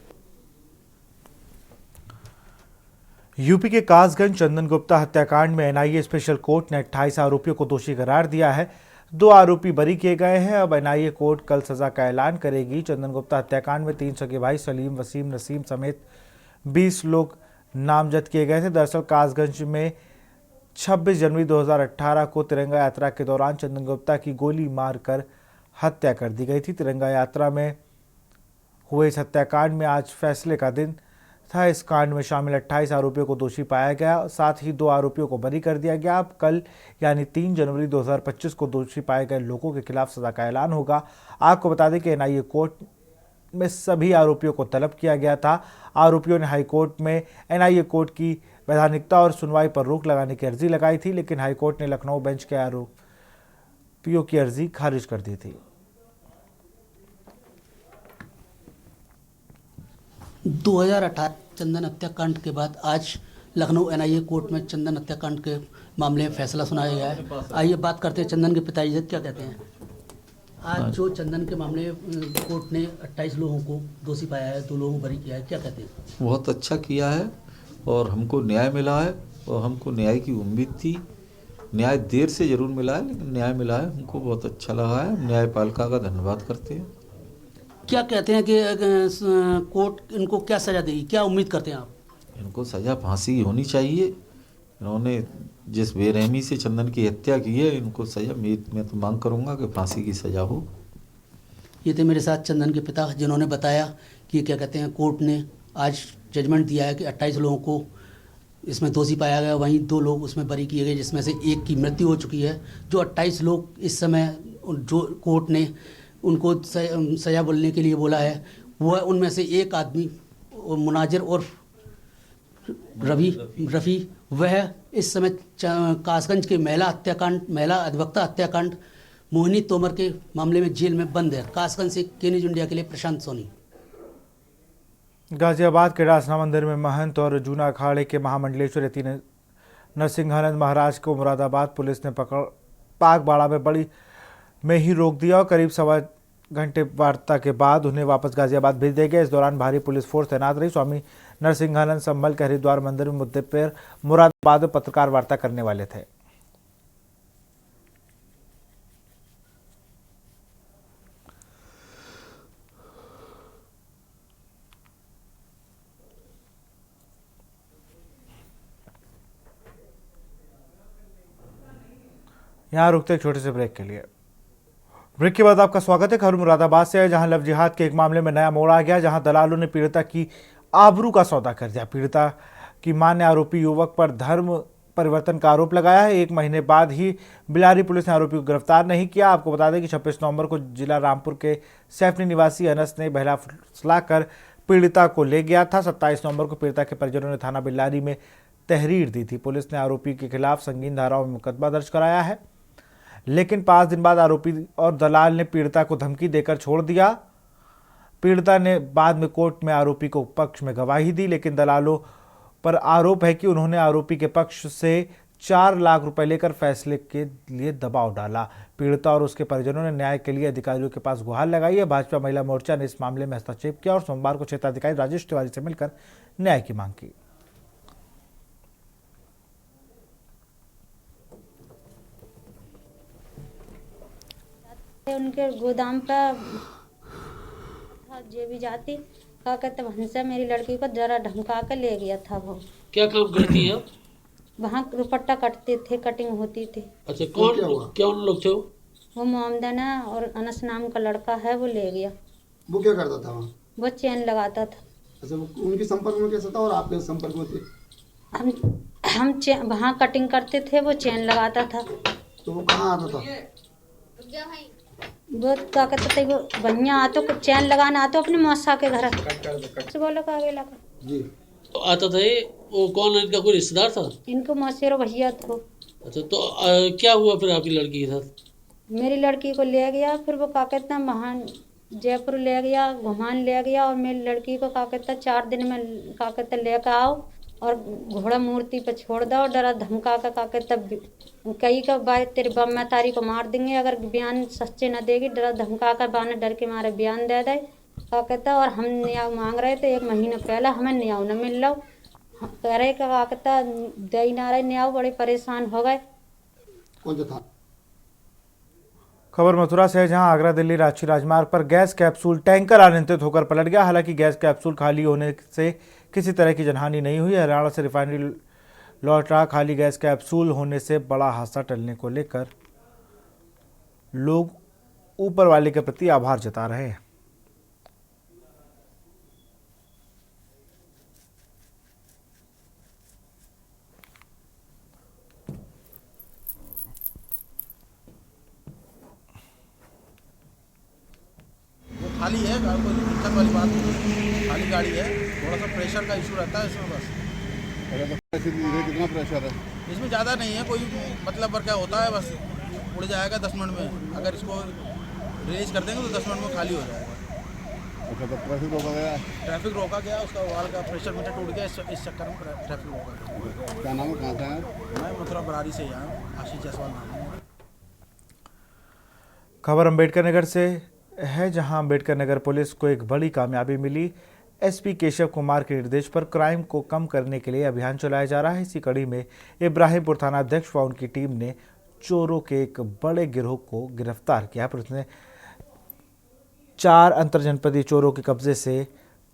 यूपी के कासगंज चंदन गुप्ता हत्याकांड में एनआईए स्पेशल कोर्ट ने 28 आरोपियों को दोषी करार दिया है। 2 आरोपी बरी किए गए हैं। अब एनआईए कोर्ट कल सजा का ऐलान करेगी। चंदन गुप्ता हत्याकांड में 3 सगे भाई सलीम, वसीम, नसीम समेत 20 लोग नामजद किए गए थे। दरअसल कासगंज में 26 जनवरी 2018 को तिरंगा यात्रा के दौरान चंदन गुप्ता की गोली मारकर हत्या कर दी गई थी। तिरंगा यात्रा में हुए इस हत्याकांड में आज फैसले का दिन था। इस कांड में शामिल 28 आरोपियों को दोषी पाया गया, साथ ही 2 आरोपियों को बरी कर दिया गया। अब कल यानी 3 जनवरी 2025 को दोषी पाए गए लोगों के खिलाफ सजा का ऐलान होगा। आपको बता दें कि एनआईए कोर्ट में सभी आरोपियों को तलब किया गया था। आरोपियों ने हाईकोर्ट में एनआईए कोर्ट की वैधानिकता और सुनवाई पर रोक लगाने की अर्जी लगाई थी, लेकिन हाईकोर्ट ने लखनऊ बेंच के आरोपियों की अर्जी खारिज कर दी थी। 2018 चंदन हत्याकांड के बाद आज लखनऊ एनआईए कोर्ट में चंदन हत्याकांड के मामले में फैसला सुनाया गया है। आइए बात करते हैं चंदन के पिताजी से, क्या कहते हैं। आज जो चंदन के मामले कोर्ट ने 28 लोगों को दोषी पाया है, 2 लोगों को बरी किया है, क्या कहते हैं। बहुत अच्छा किया है और हमको न्याय मिला है और हमको न्याय की उम्मीद थी। न्याय देर से जरूर मिला है, लेकिन न्याय मिला है, हमको बहुत अच्छा लगा है। न्यायपालिका का धन्यवाद करते हैं। क्या कहते हैं कि कोर्ट इनको क्या सजा देगी, क्या उम्मीद करते हैं आप। इनको सजा फांसी होनी चाहिए। इन्होंने जिस बेरहमी से चंदन की हत्या की है, इनको सजा मैं तो मांग करूंगा कि फांसी की सजा हो। ये थे मेरे साथ चंदन के पिता, जिन्होंने बताया कि क्या कहते हैं कोर्ट ने आज जजमेंट दिया है कि 28 लोगों को इसमें दोषी पाया गया, वहीं 2 लोग उसमें बरी किए गए, जिसमें से एक की मृत्यु हो चुकी है। जो 28 लोग इस समय जो कोर्ट ने उनको सजा बोलने के लिए बोला है, वह उनमें से एक आदमी मुनाजिर और रफ़ी वह इस समय कासगंज के महिला अधिवक्ता हत्याकांड मोहिनी तोमर के मामले में जेल में बंद है। कासगंज से के न्यूज़ इंडिया के लिए प्रशांत सोनी। गाजियाबाद के डासना मंदिर में महंत और जूना अखाड़े के महामंडलेश्वर यति नरसिंहानंद महाराज को मुरादाबाद पुलिस ने पकड़ पाक बाड़ा में बड़ी में ही रोक दिया और करीब 1.25 घंटे वार्ता के बाद उन्हें वापस गाजियाबाद भेज दिया गया। इस दौरान भारी पुलिस फोर्स तैनात रही। स्वामी नरसिंहानंद संभल के हरिद्वार मंदिर में मुद्दे पर मुरादाबाद में पत्रकार वार्ता करने वाले थे। यहां रुकते एक छोटे से ब्रेक के लिए। ब्रेक के बाद आपका स्वागत है। खबर मुरादाबाद से है, जहां लव जिहाद के एक मामले में नया मोड़ आ गया, जहां दलालों ने पीड़िता की आबरू का सौदा कर दिया। पीड़िता की मां ने आरोपी युवक पर धर्म परिवर्तन का आरोप लगाया है। 1 महीने बाद ही बिलारी पुलिस ने आरोपी को गिरफ्तार नहीं किया। आपको बता दें कि 26 नवंबर को जिला रामपुर के सैफनी निवासी अनस ने बहला फुसलाकर पीड़िता को ले गया था। 27 नवंबर को पीड़िता के परिजनों ने थाना बिलारी में तहरीर दी थी। पुलिस ने आरोपी के खिलाफ संगीन धाराओं में मुकदमा दर्ज कराया है, लेकिन 5 दिन बाद आरोपी और दलाल ने पीड़िता को धमकी देकर छोड़ दिया। पीड़िता ने बाद में कोर्ट में आरोपी को पक्ष में गवाही दी, लेकिन दलालों पर आरोप है कि उन्होंने आरोपी के पक्ष से 4 लाख रुपए लेकर फैसले के लिए दबाव डाला। पीड़िता और उसके परिजनों ने न्याय के लिए अधिकारियों के पास गुहार लगाई है। भाजपा महिला मोर्चा ने इस मामले में हस्तक्षेप किया और सोमवार को क्षेत्राधिकारी राजेश तिवारी से मिलकर न्याय की मांग की। उनके गोदाम पर जे भी जाती क्या कहते हमसे मेरी लड़की को जरा धमका कर ले गया था। वो क्या काम करती है? वहाँ दुपट्टा कटते थे, कटिंग होती थी। अच्छा, कौन क्या उन लोग थे? वो मोहम्मदना और अनस नाम का लड़का है, वो ले गया। वो क्या करता था वहाँ? वो चेन लगाता था। अच्छा, उनके संपर्क में कैसा था और आपके संपर्क में थे? हम वहाँ कटिंग करते थे, वो चेन लगाता था। तो वो कहाँ आता था? वो क्या कहते थे, वो बढ़िया आतो चैन लगाना आतो अपने मौसा के घर से बोलो का आगे लगा जी आता था। ये वो कौन, इनका कोई रिश्तेदार था? इनको मौसेरो भैया थे। अच्छा, तो क्या हुआ फिर आपकी लड़की के साथ? मेरी लड़की को ले गया, फिर वो क्या कहते हैं महान जयपुर ले गया, घुमान ले गया और मेरी लड़की को क्या कहते 4 दिन में क्या कहते लेकर आओ और घोड़ा मूर्ति पे छोड़ दो, डरा धमका का तब कई का बात तेरे बम में तारी को मार देंगे अगर बयान सच्चे न देगी, डरा धमका कर बाने डर के मारे बयान दे दे का कहता। और हम न्याय मांग रहे थे 1 महीना पहले, हमें न्याय न मिल रहा, कह रहे का कहता दे ना रहे न्याय, बड़े परेशान हो गए। खबर मथुरा से है, जहां आगरा दिल्ली राष्ट्रीय राजमार्ग पर गैस कैप्सूल टैंकर अनियंत्रित होकर पलट गया। हालांकि गैस कैप्सूल खाली होने से किसी तरह की जनहानि नहीं हुई। हरियाणा से रिफाइनरी लौट रहा खाली गैस कैप्सूल होने से बड़ा हादसा टलने को लेकर लोग ऊपर वाले के प्रति आभार जता रहे हैं। खाली है, कोई दिक्कत वाली बात नहीं, खाली गाड़ी है, थोड़ा सा प्रेशर का इशू रहता है इसमें बस। कितना प्रेशर है इसमें? ज़्यादा नहीं है, कोई मतलब क्या होता है, बस उड़ जाएगा 10 मिनट में। अगर इसको रिलीज कर देंगे तो 10 मिनट में खाली हो जाएगा। अच्छा, तो ट्रैफिक रोका गया? ट्रैफिक रोका गया, उसका वाल का प्रेशर मीटर टूट गया, इस चक्कर में ट्रैफिक रोका गया। क्या नाम है, कहाँ से हैं? मैं मथुरा बरारी से आया हूँ, आशीष जायसवाल नाम है। खबर अम्बेडकर नगर से है, जहां अम्बेडकर नगर पुलिस को एक बड़ी कामयाबी मिली। एसपी केशव कुमार के निर्देश पर क्राइम को कम करने के लिए अभियान चलाया जा रहा है। इसी कड़ी में इब्राहिमपुर थाना अध्यक्ष व उनकी टीम ने चोरों के एक बड़े गिरोह को गिरफ्तार किया। पुलिस ने 4 अंतरजनपदीय चोरों के कब्जे से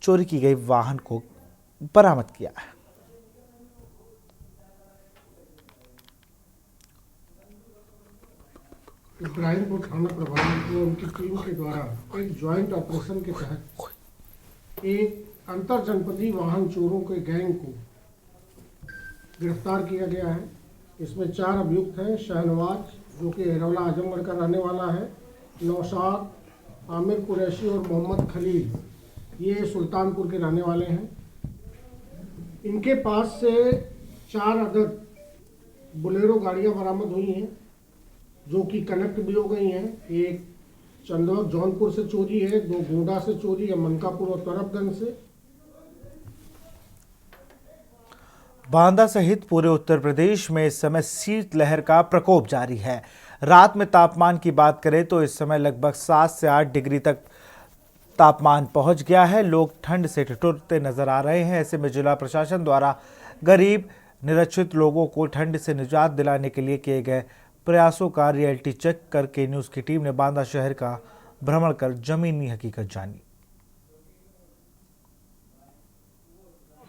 चोरी की गई वाहन को बरामद किया है। इब्राहिमपुर थाना प्रभारी व उनकी टीम के द्वारा एक ज्वाइंट ऑपरेशन के तहत एक अंतर जनपदीय वाहन चोरों के गैंग को गिरफ्तार किया गया है। इसमें 4 अभियुक्त हैं। शहनवाज जो कि एरौला आजमगढ़ का रहने वाला है, नौशाद, आमिर कुरैशी और मोहम्मद खलील, ये सुल्तानपुर के रहने वाले हैं। इनके पास से 4 अदद बोलेरो गाड़ियां बरामद हुई हैं जो कि कनेक्ट भी हो गई हैं। एक चंदौर जौनपुर से चोरी है, 2 गोंडा से चोरी है, मनकापुर और तरफगंज से। बांदा सहित पूरे उत्तर प्रदेश में इस समय शीतलहर का प्रकोप जारी है। रात में तापमान की बात करें तो इस समय लगभग 7 से 8 डिग्री तक तापमान पहुंच गया है। लोग ठंड से ठिठुरते नजर आ रहे हैं। ऐसे में जिला प्रशासन द्वारा गरीब निरक्षित लोगों को ठंड से निजात दिलाने के लिए किए गए प्रयासों का रियलिटी चेक करके न्यूज की टीम ने बांदा शहर का भ्रमण कर जमीनी हकीकत जानी।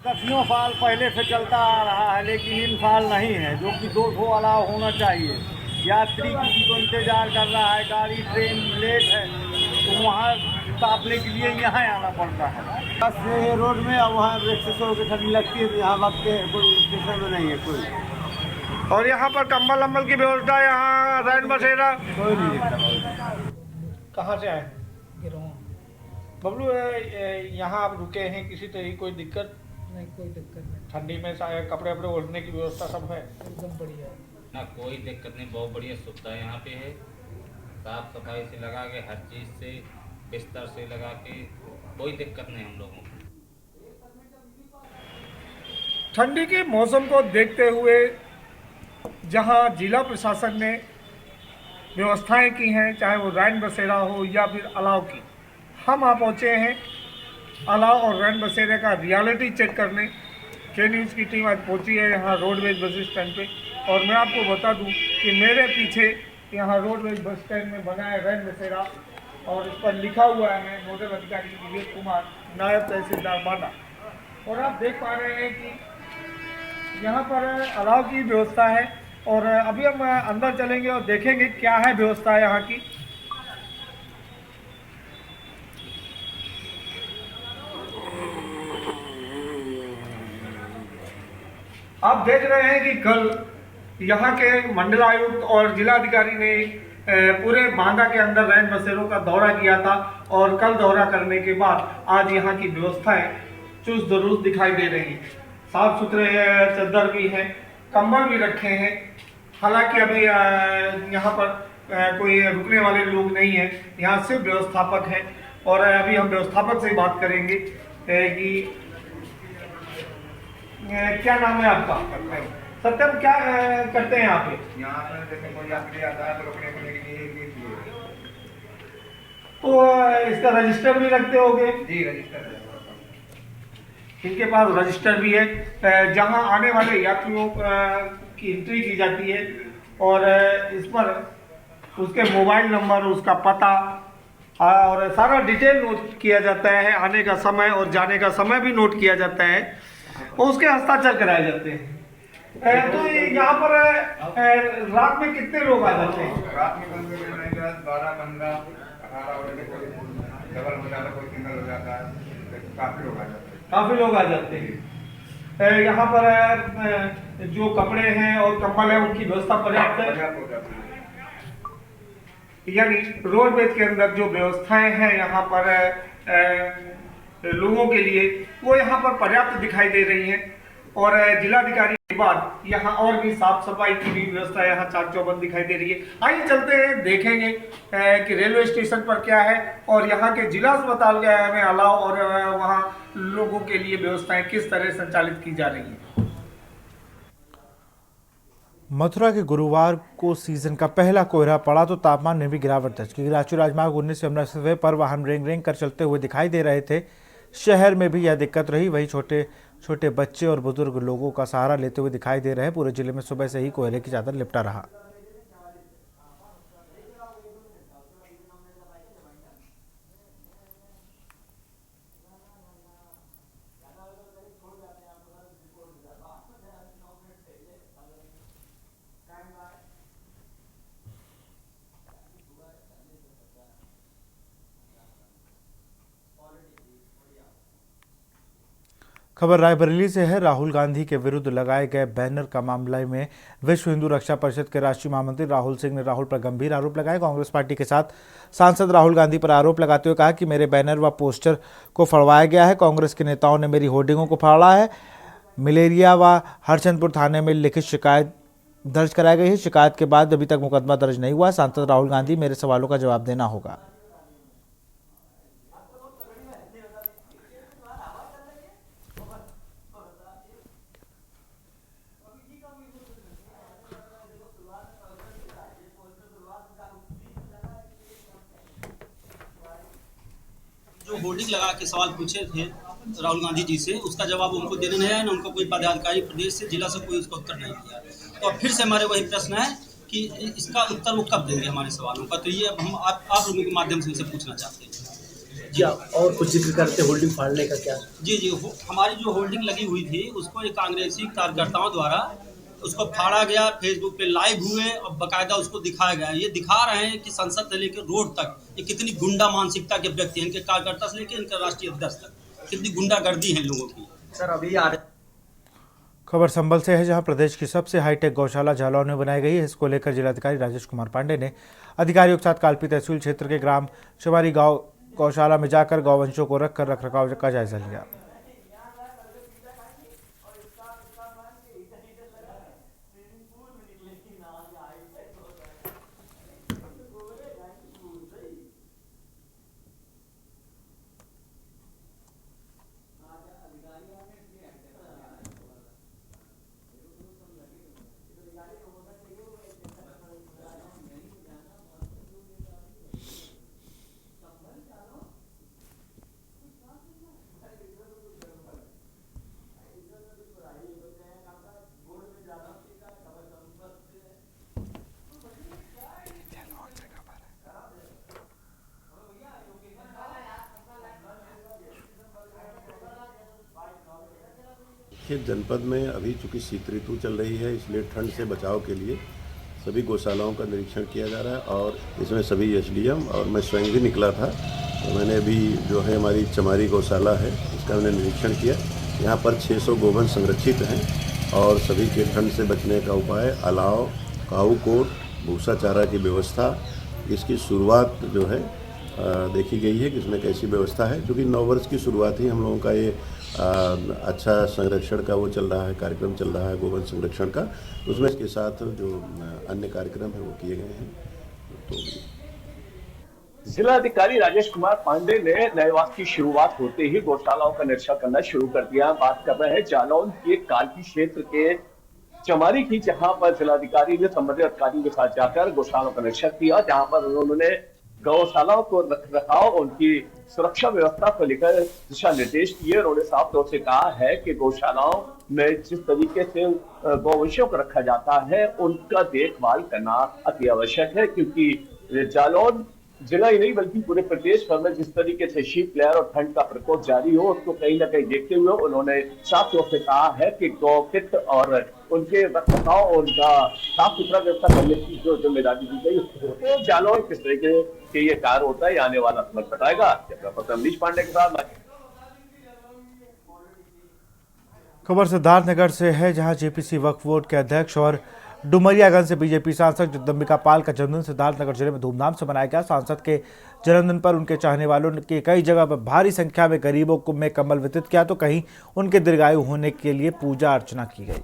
10 साल पहले से चलता आ रहा है, लेकिन इन साल नहीं है, जो कि 200 अलाव होना चाहिए। यात्री किसी को इंतजार कर रहा है, गाड़ी ट्रेन लेट है तो वहाँ तापने के लिए यहाँ आना पड़ता है। बस ये रोड में अब वहाँ रिक्शा की ठंडी लगती है, यहाँ वक्त कोई स्टेशन में नहीं है कोई। और यहाँ पर कंबल अम्बल की व्यवस्था, यहाँ रैन बसेरा कोई नहीं है। कहाँ से आए बबलू? यहाँ आप रुके हैं, किसी तरह की कोई दिक्कत नहीं? कोई दिक्कत नहीं। ठंडी में कपड़े वपड़े ओढ़ने की व्यवस्था सब है? एकदम बढ़िया ना, कोई दिक्कत नहीं, बहुत बढ़िया सुविधा यहाँ पे है। साफ सफाई से लगा के, हर चीज़ से, बिस्तर से लगा के, कोई दिक्कत नहीं हम लोगों को। ठंडी के मौसम को देखते हुए जहां जिला प्रशासन ने व्यवस्थाएं की हैं, चाहे वो रैन बसेरा हो या फिर अलाव की, हम यहाँ पहुँचे हैं अलाव और रैन बसेरे का रियलिटी चेक करने। के न्यूज़ की टीम आज पहुंची है यहाँ रोडवेज बस स्टैंड पे। और मैं आपको बता दूं कि मेरे पीछे यहाँ रोडवेज बस स्टैंड में बना है रैन बसेरा और इस पर लिखा हुआ है नोडल अधिकारी विवेक कुमार, नायब तहसीलदार बांदा। और आप देख पा रहे हैं कि यहाँ पर अलाव की व्यवस्था है और अभी हम अंदर चलेंगे और देखेंगे क्या है व्यवस्था यहाँ की। आप देख रहे हैं कि कल यहाँ के मंडलायुक्त और जिलाधिकारी ने पूरे बांदा के अंदर रैन बसेरों का दौरा किया था और कल दौरा करने के बाद आज यहाँ की व्यवस्थाएं चुस्त दुरुस्त दिखाई दे रही हैं। साफ सुथरे चद्दर भी हैं, कंबल भी रखे हैं। हालांकि अभी यहाँ पर कोई रुकने वाले लोग नहीं हैं, यहाँ सिर्फ व्यवस्थापक हैं। और अभी हम व्यवस्थापक से बात करेंगे कि क्या नाम है आपका? सत्यम, क्या करते हैं यहाँ पे? यहाँ पर देखने को यात्री आता है तो रुकने के लिए तो इसका रजिस्टर भी रखते होगे? जी, रजिस्टर है। इनके पास रजिस्टर भी है जहां आने वाले यात्रियों की एंट्री की जाती है और इस पर उसके मोबाइल नंबर, उसका पता और सारा डिटेल नोट किया जाता है। आने का समय और जाने का समय भी नोट किया जाता है और उसके हस्ताक्षर कराए जाते हैं। तो यहाँ पर रात में कितने लोग आ जाते हैं? रात में 12, 15, 18 बजे डबल हो जाता है, कोई सिंगल हो जाता है, काफी लोग आ जाते हैं। काफी लोग आ जाते हैं। यहाँ पर जो कपड़े हैं और कंबल है उनकी व्यवस्था पर्याप्त है, यानी रोडवेज के अंदर जो व्यवस्थाएं हैं यहाँ पर लोगों के लिए वो यहाँ पर पर्याप्त दिखाई दे रही हैं और जिलाधिकारी के बाद यहाँ और भी साफ सफाई की भी व्यवस्था यहाँ चाक चौबंद दिखाई दे रही है। आइए चलते हैं, देखेंगे कि रेलवे स्टेशन पर क्या है और यहाँ के जिला अस्पताल में अलाव और वहाँ लोगों के लिए व्यवस्थाएं किस तरह संचालित की जा रही है। मथुरा के गुरुवार को सीजन का पहला कोहरा पड़ा तो तापमान में भी गिरावट दर्ज की। राष्ट्रीय राजमार्ग 19 से अमृतसर पर वाहन रेंग रेंग कर चलते हुए दिखाई दे रहे थे। शहर में भी यह दिक्कत रही। वहीं छोटे छोटे बच्चे और बुजुर्ग लोगों का सहारा लेते हुए दिखाई दे रहे हैं। पूरे जिले में सुबह से ही कोहरे की चादर लिपटा रहा। खबर रायबरेली से है। राहुल गांधी के विरुद्ध लगाए गए बैनर का मामले में विश्व हिंदू रक्षा परिषद के राष्ट्रीय महामंत्री राहुल सिंह ने राहुल पर गंभीर आरोप लगाए। कांग्रेस पार्टी के साथ सांसद राहुल गांधी पर आरोप लगाते हुए कहा कि मेरे बैनर व पोस्टर को फड़वाया गया है। कांग्रेस के नेताओं ने मेरी होर्डिंगों को फाड़ा है। मलेरिया व हरचंदपुर थाने में लिखित शिकायत दर्ज कराई गई है। शिकायत के बाद अभी तक मुकदमा दर्ज नहीं हुआ। सांसद राहुल गांधी, मेरे सवालों का जवाब देना होगा। जो होर्डिंग लगा के सवाल पूछे थे राहुल गांधी जी से, उसका जवाब उनको देने नहीं आया, ना उनको कोई पदाधिकारी प्रदेश से, जिला से कोई उसका उत्तर नहीं दिया। तो फिर से हमारे वही प्रश्न है कि इसका उत्तर वो कब देंगे हमारे सवालों का। तो ये अब हम आप लोगों के माध्यम से उनसे पूछना चाहते हैं। जी, और कुछ जिक्र करते होल्डिंग फाड़ने का क्या? जी, हमारी जो होल्डिंग लगी हुई थी उसको एक कांग्रेसी कार्यकर्ताओं द्वारा उसको फाड़ा गया, फेसबुक पे लाइव हुए और बाकायदा उसको दिखाया गया। ये दिखा रहे हैं कि संसद से लेकर रोड तक ये कितनी गुंडा मानसिकता के व्यक्ति हैं, इनके कार्यकर्ता से लेकर इनके राष्ट्रीय अध्यक्ष तक कितनी गुंडागर्दी है लोगों की। सर, अभी आ रहे खबर संभल से है, जहां प्रदेश की सबसे हाईटेक गौशाला जालौन में बनाई गई है। इसको लेकर जिलाधिकारी राजेश कुमार पांडे ने अधिकारियों के साथ कालपी तहसील क्षेत्र के ग्राम शिवारी गांव गौशाला में जाकर गौवंशों को रखकर रखरखाव का जायजा लिया। जनपद में अभी चूंकि शीत ऋतु चल रही है, इसलिए ठंड से बचाव के लिए सभी गौशालाओं का निरीक्षण किया जा रहा है और इसमें सभी एसडीएम और मैं स्वयं भी निकला था। तो मैंने अभी जो है हमारी चमारी गौशाला है इसका मैंने निरीक्षण किया। यहाँ पर 600 गोवंश संरक्षित हैं और सभी के ठंड से बचने का उपाय, अलाव, काऊ कोट, भूसा चारा की व्यवस्था, इसकी शुरुआत जो है देखी गई है कि इसमें कैसी व्यवस्था है। क्योंकि 9 वर्ष की शुरुआत ही हम लोगों का ये अच्छा संरक्षण का वो चल रहा है, कार्यक्रम चल रहा है गोवंश संरक्षण का। उसमें इसके साथ जो अन्य कार्यक्रम है वो किए गए हैं। तो जिलाधिकारी राजेश कुमार पांडे ने नए वर्ष की शुरुआत होते ही गौशालाओं का निरीक्षण करना शुरू कर दिया। बात कर रहे हैं जालौन के कालकी क्षेत्र के चमारी की, जहां पर जिलाधिकारी ने संबंधित अधिकारियों के साथ जाकर गौशालाओं का निरीक्षण किया, जहां पर उन्होंने गौशालाओं को रखरखाव, उनकी सुरक्षा व्यवस्था को लेकर दिशा निर्देश दिए। उन्होंने साफ तौर से कहा है कि गौशालाओं में जिस तरीके से गौवंशों को रखा जाता है उनका देखभाल करना अति आवश्यक है, क्योंकि जालौन जिला ही नहीं बल्कि पूरे प्रदेश भर में जिस तरीके से शीतलहर और ठंड का प्रकोप जारी हो, उसको कहीं न कहीं देखते हुए उन्होंने साफ तौर से कहा है कि गौकित और उनके रखरखाव और उनका साफ सुथरा व्यवस्था करने की जो जिम्मेदारी दी गई, तो जालौन किस तरीके के ये कार्य होता है, आने वाला समय बताएगा। अमरीश पांडे के साथ खबर सिद्धार्थनगर से है, जहां जेपीसी वक्फ बोर्ड के अध्यक्ष और डुमरियागंज से बीजेपी सांसद जगदम्बिका पाल का जन्मदिन सिद्धार्थनगर जिले में धूमधाम से मनाया गया। सांसद के जन्मदिन पर उनके चाहने वालों के कई जगह पर भारी संख्या में गरीबों को में कंबल वितरित किया, तो कहीं उनके दीर्घायु होने के लिए पूजा अर्चना की गई।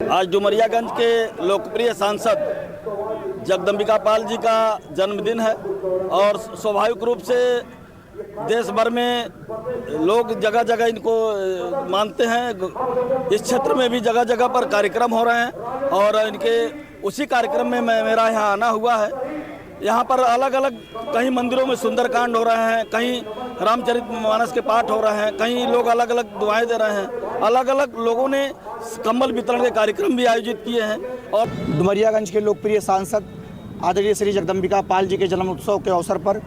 आज डुमरियागंज के लोकप्रिय सांसद जगदम्बिका पाल जी का जन्मदिन है और स्वाभाविक रूप से देश भर में लोग जगह जगह इनको मानते हैं। इस क्षेत्र में भी जगह जगह पर कार्यक्रम हो रहे हैं और इनके उसी कार्यक्रम में मेरा यहाँ आना हुआ है। यहाँ पर अलग अलग कहीं मंदिरों में सुंदरकांड हो रहे हैं, कहीं रामचरितमानस के पाठ हो रहे हैं, कहीं लोग अलग अलग दुआएं दे रहे हैं। अलग अलग लोगों ने कंबल वितरण के कार्यक्रम भी आयोजित किए हैं। और डुमरियागंज के लोकप्रिय सांसद आदरणीय श्री जगदम्बिका पाल जी के जन्म उत्सव के अवसर पर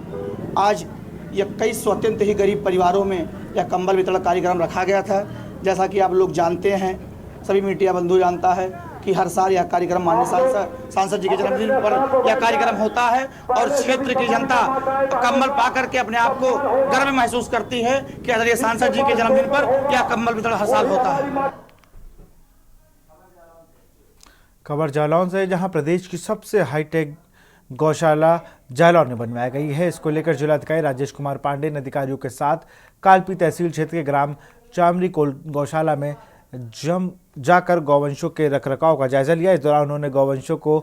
आज यह कई अत्यंत ही गरीब परिवारों में यह कंबल वितरण कार्यक्रम रखा गया था। जैसा कि आप लोग जानते हैं, सभी मीडिया बंधु जानता है कि हर साल यह कार्यक्रम माननीय सांसद जी के जन्मदिन पर यह कार्यक्रम होता है और क्षेत्र की जनता कंबल पा करके अपने आप को गर्व महसूस करती है कि आदरणीय सांसद जी के जन्मदिन पर यह कंबल वितरण हर साल होता है। खबर जालौन से, जहां प्रदेश की सबसे हाईटेक गौशाला जालौन में बनवाई गई है। इसको लेकर जिलाधिकारी राजेश कुमार पांडे ने अधिकारियों के साथ कालपी तहसील क्षेत्र के ग्राम चामरी गौशाला में जाकर गौवंशों के रखरखाव का जायजा लिया। इस दौरान उन्होंने गौवंशों को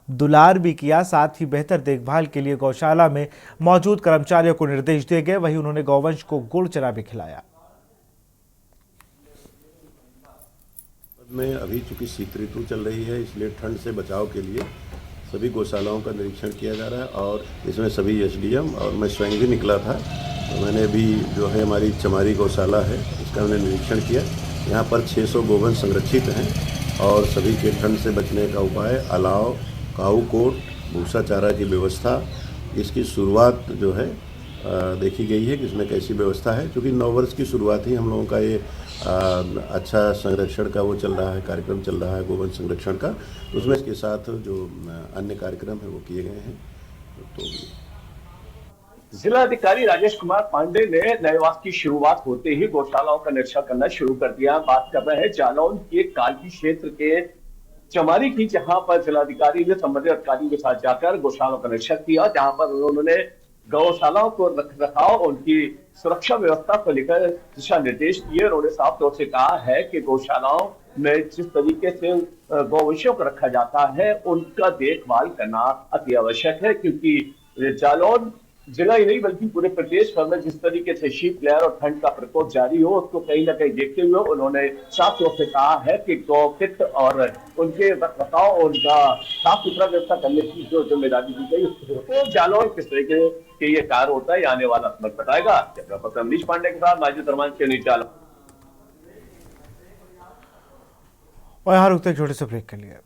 दुलार भी किया, साथ ही बेहतर देखभाल के लिए गौशाला में मौजूद कर्मचारियों को निर्देश दिए गए। वहीं उन्होंने गौवंश को गुड़ चना भी खिलाया। में अभी चूंकि शीत ऋतु चल रही है, इसलिए ठंड से बचाव के लिए सभी गौशालाओं का निरीक्षण किया जा रहा है और इसमें सभी एसडीएम और मैं स्वयं भी निकला था। तो मैंने भी जो है हमारी चमारी गौशाला है, इसका मैंने निरीक्षण किया। यहाँ पर 600 गोवंश संरक्षित हैं और सभी के ठंड से बचने का उपाय अलाव, काऊ कोट, भूसा चारा की व्यवस्था, इसकी शुरुआत जो है देखी गई है कि इसमें कैसी व्यवस्था है। क्योंकि 9 वर्ष की शुरुआत ही हम लोगों का ये अच्छा संरक्षण का वो चल रहा है, कार्यक्रम चल रहा है गोवंश संरक्षण का। उसमें इसके साथ जो अन्य कार्यक्रम है वो किए गए हैं। तो जिलाधिकारी राजेश कुमार पांडे ने नए वर्ष की शुरुआत होते ही गौशालाओं का निरीक्षण करना शुरू कर दिया। बात कर रहे हैं जालौन के कालकी क्षेत्र के चमारी की, जहां पर जिलाधिकारी ने संबंधित अधिकारियों के साथ जाकर गौशालाओं का निरीक्षण किया, जहां पर उन्होंने गौशालाओं को रखरखाव, उनकी सुरक्षा व्यवस्था को लेकर दिशा निर्देश दिए। उन्होंने साफ तौर से कहा है कि गौशालाओं में जिस तरीके से गौवंशों को रखा जाता है उनका देखभाल करना अति आवश्यक है, क्योंकि जालौन जिला ही नहीं बल्कि पूरे प्रदेश भर में जिस तरीके से शीतलहर और ठंड का प्रकोप जारी हो, उसको कहीं न कहीं देखते हुए उन्होंने साफ तौर से कहा है कि गौकित और उनके रखरखाव और उनका साफ सुथरा व्यवस्था करने की जो जिम्मेदारी दी गई, तो जालौन किस तरीके के ये कार्य होता है, आने वाला समय बताएगा। अमरीश पांडे के साथ माजिद रहमान के न्यूज़ जालौन। और यहाँ रुकते छोटे से ब्रेक के लिए।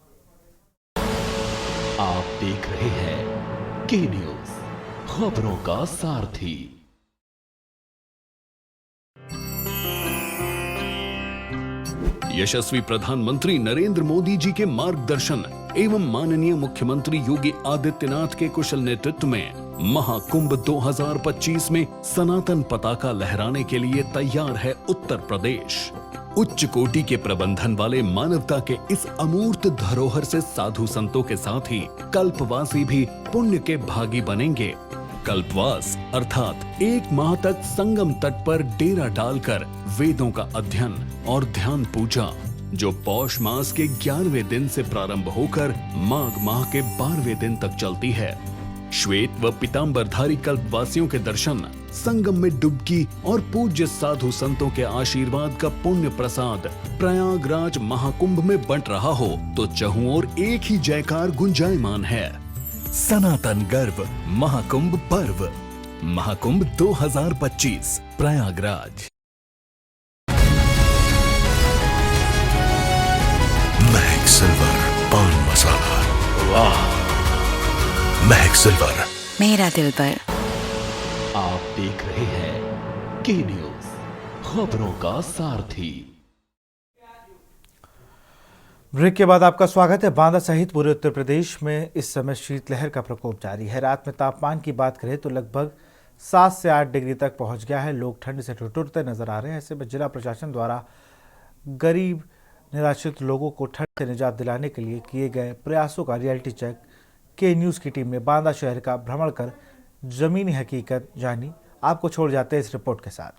आप देख रहे हैं के न्यूज़, खबरों का सारथी। यशस्वी प्रधानमंत्री नरेंद्र मोदी जी के मार्गदर्शन एवं माननीय मुख्यमंत्री योगी आदित्यनाथ के कुशल नेतृत्व में महाकुंभ 2025 में सनातन पताका लहराने के लिए तैयार है उत्तर प्रदेश। उच्च कोटि के प्रबंधन वाले मानवता के इस अमूर्त धरोहर से साधु संतों के साथ ही कल्पवासी भी पुण्य के भागी बनेंगे। कल्पवास अर्थात 1 माह तक संगम तट पर डेरा डालकर वेदों का अध्ययन और ध्यान पूजा, जो पौष मास के 11वें दिन से प्रारंभ होकर माघ माह के 12वें दिन तक चलती है। श्वेत व पीतांबरधारी कल्पवासियों के दर्शन, संगम में डुबकी और पूज्य साधु संतों के आशीर्वाद का पुण्य प्रसाद प्रयागराज महाकुंभ में बंट रहा हो तो चहुं ओर एक ही जयकार गुंजायमान है। सनातन गर्व महाकुंभ पर्व, महाकुंभ 2025 प्रयागराज। महक सिल्वर पान मसाला, वाह महक सिल्वर, मेरा दिल पर। आप देख रहे हैं के न्यूज, खबरों का सारथी। ब्रेक के बाद आपका स्वागत है। बांदा सहित पूरे उत्तर प्रदेश में इस समय शीतलहर का प्रकोप जारी है। रात में तापमान की बात करें तो लगभग 7 से 8 डिग्री तक पहुंच गया है। लोग ठंड से ठिठुरते नजर आ रहे हैं। ऐसे में जिला प्रशासन द्वारा गरीब निराश्रित लोगों को ठंड से निजात दिलाने के लिए किए गए प्रयासों का रियलिटी चेक के न्यूज़ की टीम ने बांदा शहर का भ्रमण कर जमीनी हकीकत जानी। आपको छोड़ जाते हैं इस रिपोर्ट के साथ।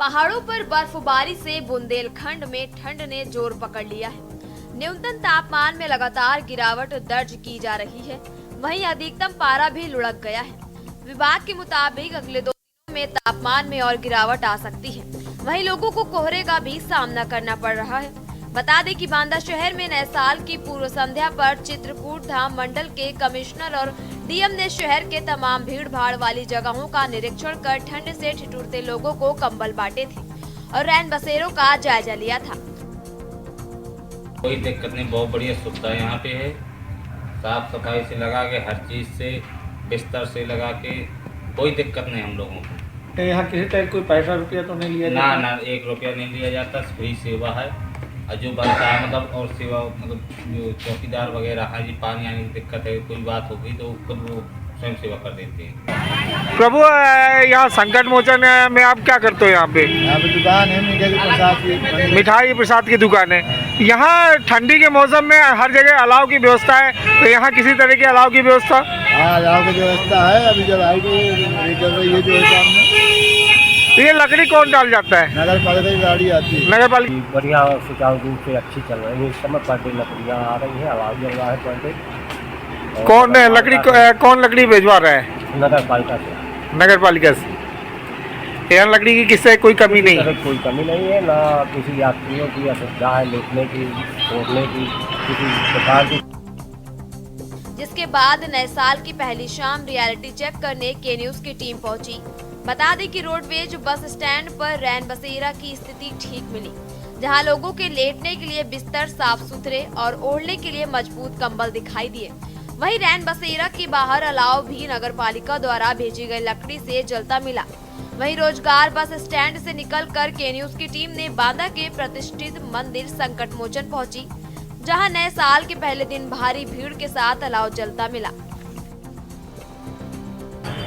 पहाड़ों पर बर्फबारी से बुंदेलखंड में ठंड ने जोर पकड़ लिया है। न्यूनतम तापमान में लगातार गिरावट दर्ज की जा रही है, वहीं अधिकतम पारा भी लुढ़क गया है। विभाग के मुताबिक अगले 2 दिनों में तापमान में और गिरावट आ सकती है। वहीं लोगों को कोहरे का भी सामना करना पड़ रहा है। बता दें कि बांदा शहर में नए साल की पूर्व संध्या पर चित्रकूट धाम मंडल के कमिश्नर और डीएम ने शहर के तमाम भीड़ भाड़ वाली जगहों का निरीक्षण कर ठंड से ठिठुरते लोगों को कंबल बांटे थे और रैन बसेरों का जायजा लिया था। कोई दिक्कत नहीं, बहुत बढ़िया सुविधा यहाँ पे है। साफ सफाई से लगा के, हर चीज से, बिस्तर से लगा के, कोई दिक्कत नहीं हम लोगों को। यहाँ किसी तरह कोई पैसा रुपया तो नहीं लिया जाता? ना, 1 रुपया नहीं लिया जाता। फ्री सेवा है और जो बनता है मतलब, और सेवा मतलब जो चौकीदार वगैरह है जी, पानी आने की दिक्कत है, कोई बात होगी तो खुद वो स्वयं सेवा कर देते हैं। प्रभु, यहाँ संकट मोचन में आप क्या करते हो? यहाँ पे दुकान है मिठाई प्रसाद की दुकान है। यहाँ ठंडी के मौसम में हर जगह अलाव की व्यवस्था है, तो यहाँ किसी तरह की अलाव की व्यवस्था? हाँ, अलाव की व्यवस्था है। अभी जब आई चल रही है जो है सामने। ये लकड़ी कौन डाल जाता है? नगर पालिका की गाड़ी आती है। नगर पालिका बढ़िया सुचारू रूप से अच्छी चल रही है। इस समय पर डे लकड़ियाँ आ रही है, अलाव जल रहा है पर डे। कौन लकड़ी भिजवा रहा है? नगर पालिका से। नगर पालिका से। यहाँ लकड़ी की किससे कोई कमी नहीं है? कोई कमी नहीं है, ना किसी यात्रियों की असुविधा है लेटने की, तोड़ने की, किसी प्रकार की। जिसके बाद नए साल की पहली शाम रियलिटी चेक करने के न्यूज की टीम पहुंची। बता दें कि रोडवेज बस स्टैंड पर रैन बसेरा की स्थिति ठीक मिली, जहां लोगों के लेटने के लिए बिस्तर साफ सुथरे और ओढ़ने के लिए मजबूत कंबल दिखाई दिए। वहीं रैन बसेरा के बाहर अलाव भी नगर पालिका द्वारा भेजी गई लकड़ी से जलता मिला। वहीं रोजगार बस स्टैंड से निकलकर के न्यूज की टीम ने बांदा के प्रतिष्ठित मंदिर संकट मोचन पहुंची, जहां नए साल के पहले दिन भारी भीड़ के साथ अलाव जलता मिला।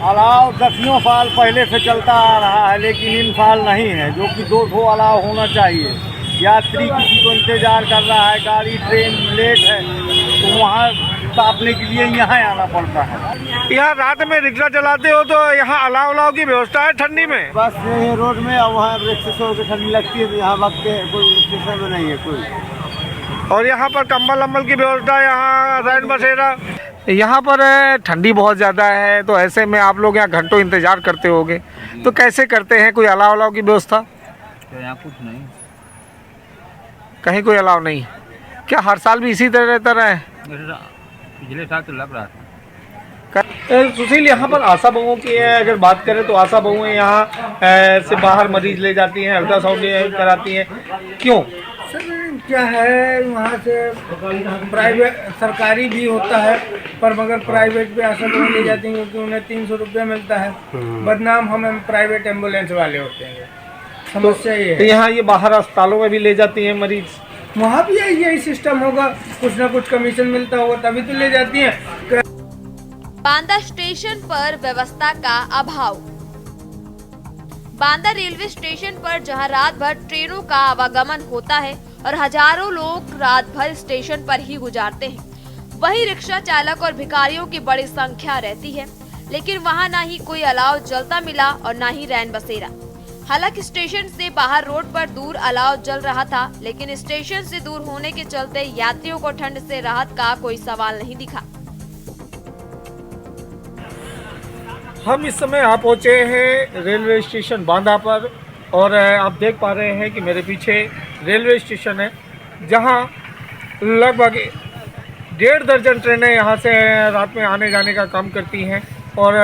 अलाव 10 साल पहले से चलता आ रहा है, लेकिन इन साल नहीं है, जो कि 200 अलाव होना चाहिए। यात्री किसी को इंतजार कर रहा है, गाड़ी ट्रेन लेट है, तो वहाँ तापने के लिए यहाँ आना पड़ता है। यहाँ रात में रिक्शा चलाते हो तो यहाँ अलाव की व्यवस्था है ठंडी में? बस ये रोड में, और वहाँ रिक्शा से ठंडी लगती है, तो यहाँ वक्त कोई स्टेशन में नहीं है कोई। और यहाँ पर कंबल अम्बल की व्यवस्था, यहाँ रैन बसेरा। यहाँ पर ठंडी बहुत ज़्यादा है, तो ऐसे में आप लोग यहाँ घंटों इंतजार करते होंगे, तो कैसे करते हैं? कोई अलाव की व्यवस्था? तो यहाँ कुछ नहीं, कहीं कोई अलाव नहीं। क्या हर साल भी इसी तरह रहता है? पिछले साल तो लग रहा था। सुशील, यहाँ पर आशा बहुओं की अगर बात करें तो आशा बहुएं यहाँ से बाहर मरीज ले जाती हैं, अल्ट्रासाउंड कराती हैं, क्यों? सर क्या है, वहाँ से प्राइवेट सरकारी भी होता है, पर मगर प्राइवेट पे आशा बहुएं ले जाती हैं क्योंकि उन्हें 300 रुपया मिलता है। बदनाम हमें प्राइवेट एम्बुलेंस वाले होते हैं। समस्या ये है। यहाँ ये बाहर अस्पतालों में भी ले जाती हैं मरीज, वहाँ भी यही सिस्टम होगा, कुछ ना कुछ कमीशन मिलता होगा तभी तो ले जाती हैं। बांदा स्टेशन पर व्यवस्था का अभाव। बांदा रेलवे स्टेशन पर जहां रात भर ट्रेनों का आवागमन होता है और हजारों लोग रात भर स्टेशन पर ही गुजारते हैं, वहीं रिक्शा चालक और भिखारियों की बड़ी संख्या रहती है। लेकिन वहां ना ही कोई अलाव जलता मिला और ना ही रैन बसेरा। हालांकि स्टेशन से बाहर रोड पर दूर अलाव जल रहा था, लेकिन स्टेशन से दूर होने के चलते यात्रियों को ठंड से राहत का कोई सवाल नहीं दिखा। हम इस समय आ पहुंचे हैं रेलवे स्टेशन बांदा पर और आप देख पा रहे हैं कि मेरे पीछे रेलवे स्टेशन है, जहां लगभग 1.5 दर्जन ट्रेनें यहां से रात में आने जाने का काम करती हैं और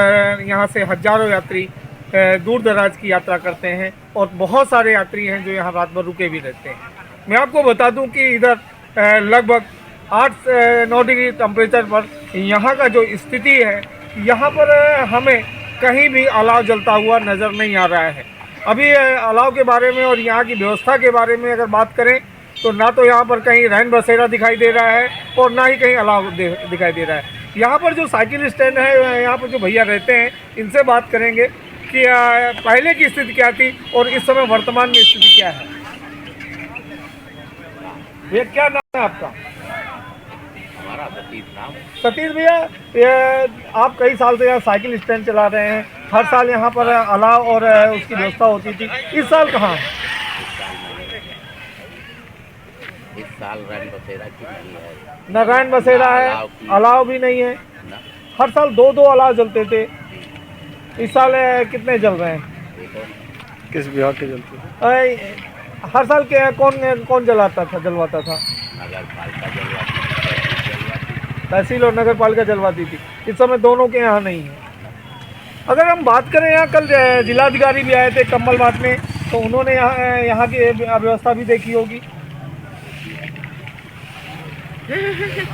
यहां से हजारों यात्री दूर दराज की यात्रा करते हैं और बहुत सारे यात्री हैं जो यहाँ रात भर रुके भी रहते हैं। मैं आपको बता दूं कि इधर लगभग 8-9 डिग्री टेम्परेचर पर यहाँ का जो स्थिति है, यहाँ पर हमें कहीं भी अलाव जलता हुआ नज़र नहीं आ रहा है। अभी अलाव के बारे में और यहाँ की व्यवस्था के बारे में अगर बात करें तो ना तो यहाँ पर कहीं रैन बसेरा दिखाई दे रहा है और ना ही कहीं अलाव दिखाई दे रहा है। यहाँ पर जो साइकिल स्टैंड है, यहाँ पर जो भैया रहते हैं, इनसे बात करेंगे कि पहले की स्थिति क्या थी और इस समय वर्तमान में स्थिति क्या है। ये क्या नाम है आपका? हमारा सतीश नाम। सतीश भैया, ये आप कई साल से यहाँ साइकिल स्टैंड चला रहे हैं, हर साल यहाँ पर अलाव और उसकी व्यवस्था होती थी, इस साल कहाँ? इस साल रैन बसेरा की नहीं है, न रैन बसेरा है, अलाव भी नहीं है। हर साल 2-2 अलाव जलते थे, इस साल कितने जल रहे हैं? किस विभाग के जलते हैं? हर साल के कौन जलवाता था? नगर पालिका जलवाती, तहसील और नगर पालिका जलवाती थी। इस समय दोनों के यहाँ नहीं है। अगर हम बात करें, यहाँ कल जिलाधिकारी भी आए थे कंबल बांटने, तो उन्होंने यहाँ की व्यवस्था भी देखी होगी।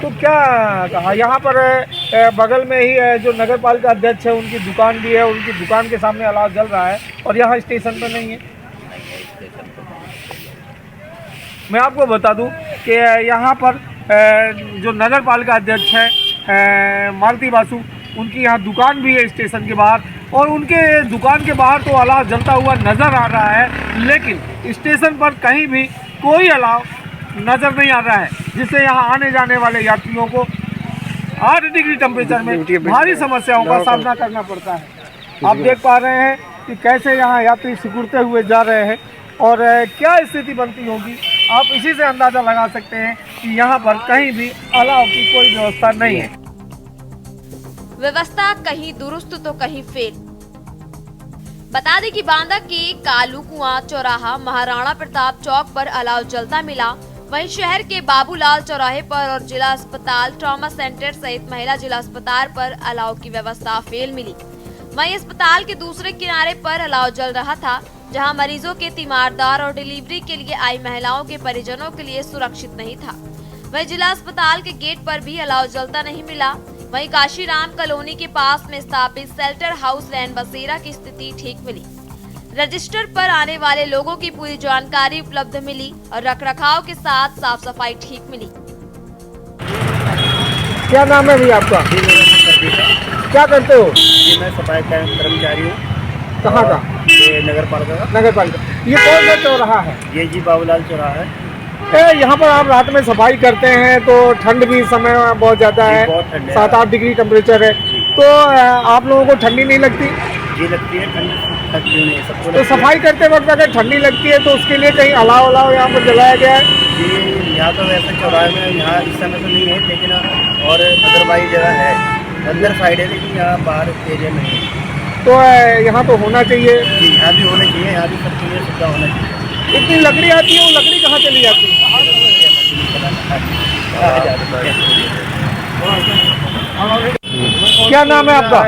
तो क्या कहा, यहाँ पर बगल में ही जो नगर पालिका अध्यक्ष है उनकी दुकान भी है, उनकी दुकान के सामने अलाव जल रहा है और यहाँ स्टेशन पर नहीं है। मैं आपको बता दूं कि यहाँ पर जो नगर पालिका अध्यक्ष है मालती बासु, उनकी यहाँ दुकान भी है स्टेशन के बाहर और उनके दुकान के बाहर तो अलाव जलता हुआ नज़र आ रहा है, लेकिन स्टेशन पर कहीं भी कोई अलाव नज़र नहीं आ रहा है, जिससे यहाँ आने जाने वाले यात्रियों को 8 डिग्री टेम्परेचर में भारी समस्याओं का सामना करना पड़ता है। आप देख पा रहे हैं कि कैसे यहाँ यात्री सिकुड़ते हुए जा रहे हैं और क्या स्थिति बनती होगी, आप इसी से अंदाज़ा लगा सकते हैं कि यहाँ पर कहीं भी अलाव की कोई व्यवस्था नहीं है। व्यवस्था कहीं दुरुस्त तो कहीं फेल। बता दें कि बांदा के कालू कुआं चौराहा, महाराणा प्रताप चौक पर अलाव जलता मिला। वहीं शहर के बाबूलाल चौराहे पर और जिला अस्पताल, ट्रॉमा सेंटर सहित महिला जिला अस्पताल पर अलाव की व्यवस्था फेल मिली। वहीं अस्पताल के दूसरे किनारे पर अलाव जल रहा था, जहां मरीजों के तीमारदार और डिलीवरी के लिए आई महिलाओं के परिजनों के लिए सुरक्षित नहीं था। वहीं जिला अस्पताल के गेट पर भी अलाव जलता नहीं मिला। वहीं काशीराम कॉलोनी के पास में स्थापित शेल्टर हाउस रैन बसेरा की स्थिति ठीक मिली। रजिस्टर पर आने वाले लोगों की पूरी जानकारी उपलब्ध मिली और रखरखाव के साथ साफ सफाई ठीक मिली। क्या नाम है भैया आपका? क्या करते हो? जी, मैं सफाई कर्मचारी हूँ। कहाँ का? ये नगर पालिका का। नगर पालिका। ये कौन सा चौराहा है? ये जी बाबूलाल चौराहा है। यहाँ पर आप रात में सफाई करते हैं तो ठंड भी इस समय बहुत ज़्यादा है, 7-8 डिग्री टेम्परेचर है, तो आप लोगों को ठंडी नहीं लगती? जी लगती है, ठंडी नहीं सबको। तो सफाई करते वक्त अगर ठंडी लगती है तो उसके लिए कहीं अलाव यहाँ पर जलाया गया है? जी, यहाँ तो वैसे चौराहे में यहाँ इस समय तो नहीं है, लेकिन और अदरवाइज जगह है, अंदर साइड है, लेकिन यहाँ बाहर एरिया में है। तो यहाँ तो होना चाहिए। जी, यहाँ भी होना चाहिए, यहाँ भी सब चीज़ें सुविधा होना चाहिए। इतनी लकड़ी आती है, वो लकड़ी कहाँ चली जाती है? क्या नाम है आपका?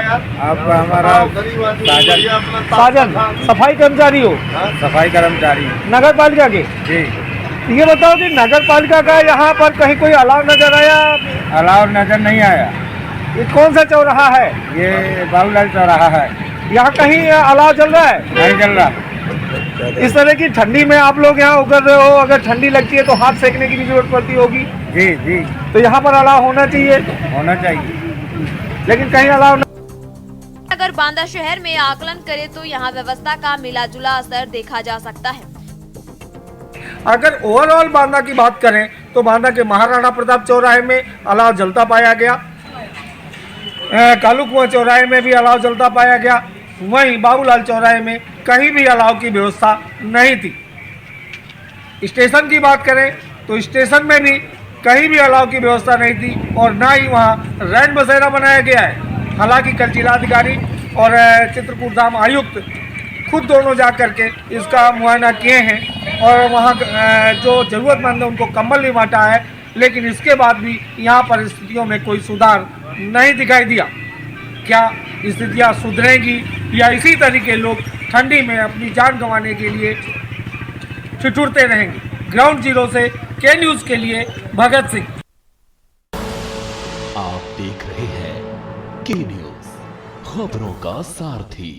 आपका? हमारा साजन। सफाई कर्मचारी हो? सफाई कर्मचारी। नगर पालिका के? जी। ये बताओ कि नगर पालिका का यहाँ पर कहीं कोई अलाव नजर आया? अलाव नजर नहीं आया। ये कौन सा चौराहा है? ये बाबूलाल चौराहा है। यहाँ कहीं अलाव जल रहा है? नहीं जल रहा। इस तरह की ठंडी में आप लोग यहाँ उतर रहे हो, अगर ठंडी लगती है तो हाथ सेकने की भी जरूरत पड़ती होगी। जी जी। तो यहाँ पर अलाव होना चाहिए? होना चाहिए, लेकिन कहीं अलाव अगर बांदा शहर में आकलन करे तो यहाँ व्यवस्था का मिला जुला असर देखा जा सकता है। अगर ओवरऑल बांदा की बात करें तो बांदा के महाराणा प्रताप चौराहे में अलाव जलता पाया गया। कालू कुआं चौराहे में भी अलाव जलता पाया गया। वहीं बाबूलाल चौराहे में कहीं भी अलाव की व्यवस्था नहीं थी। स्टेशन की बात करें तो स्टेशन में भी कहीं भी अलाव की व्यवस्था नहीं थी और ना ही वहाँ रैन बसेरा बनाया गया है। हालांकि कल जिलाधिकारी और चित्रकूट धाम आयुक्त खुद दोनों जा करके इसका मुआयना किए हैं और वहाँ जो ज़रूरतमंद है उनको कंबल भी बांटा है, लेकिन इसके बाद भी यहाँ पर स्थितियों में कोई सुधार नहीं दिखाई दिया। क्या स्थितियाँ सुधरेंगी या इसी तरीके लोग ठंडी में अपनी जान गंवाने के लिए ठिठुरते रहेंगे? ग्राउंड जीरो से के न्यूज़ के लिए भगत सिंह। आप देख रहे हैं के न्यूज़, खबरों का सारथी।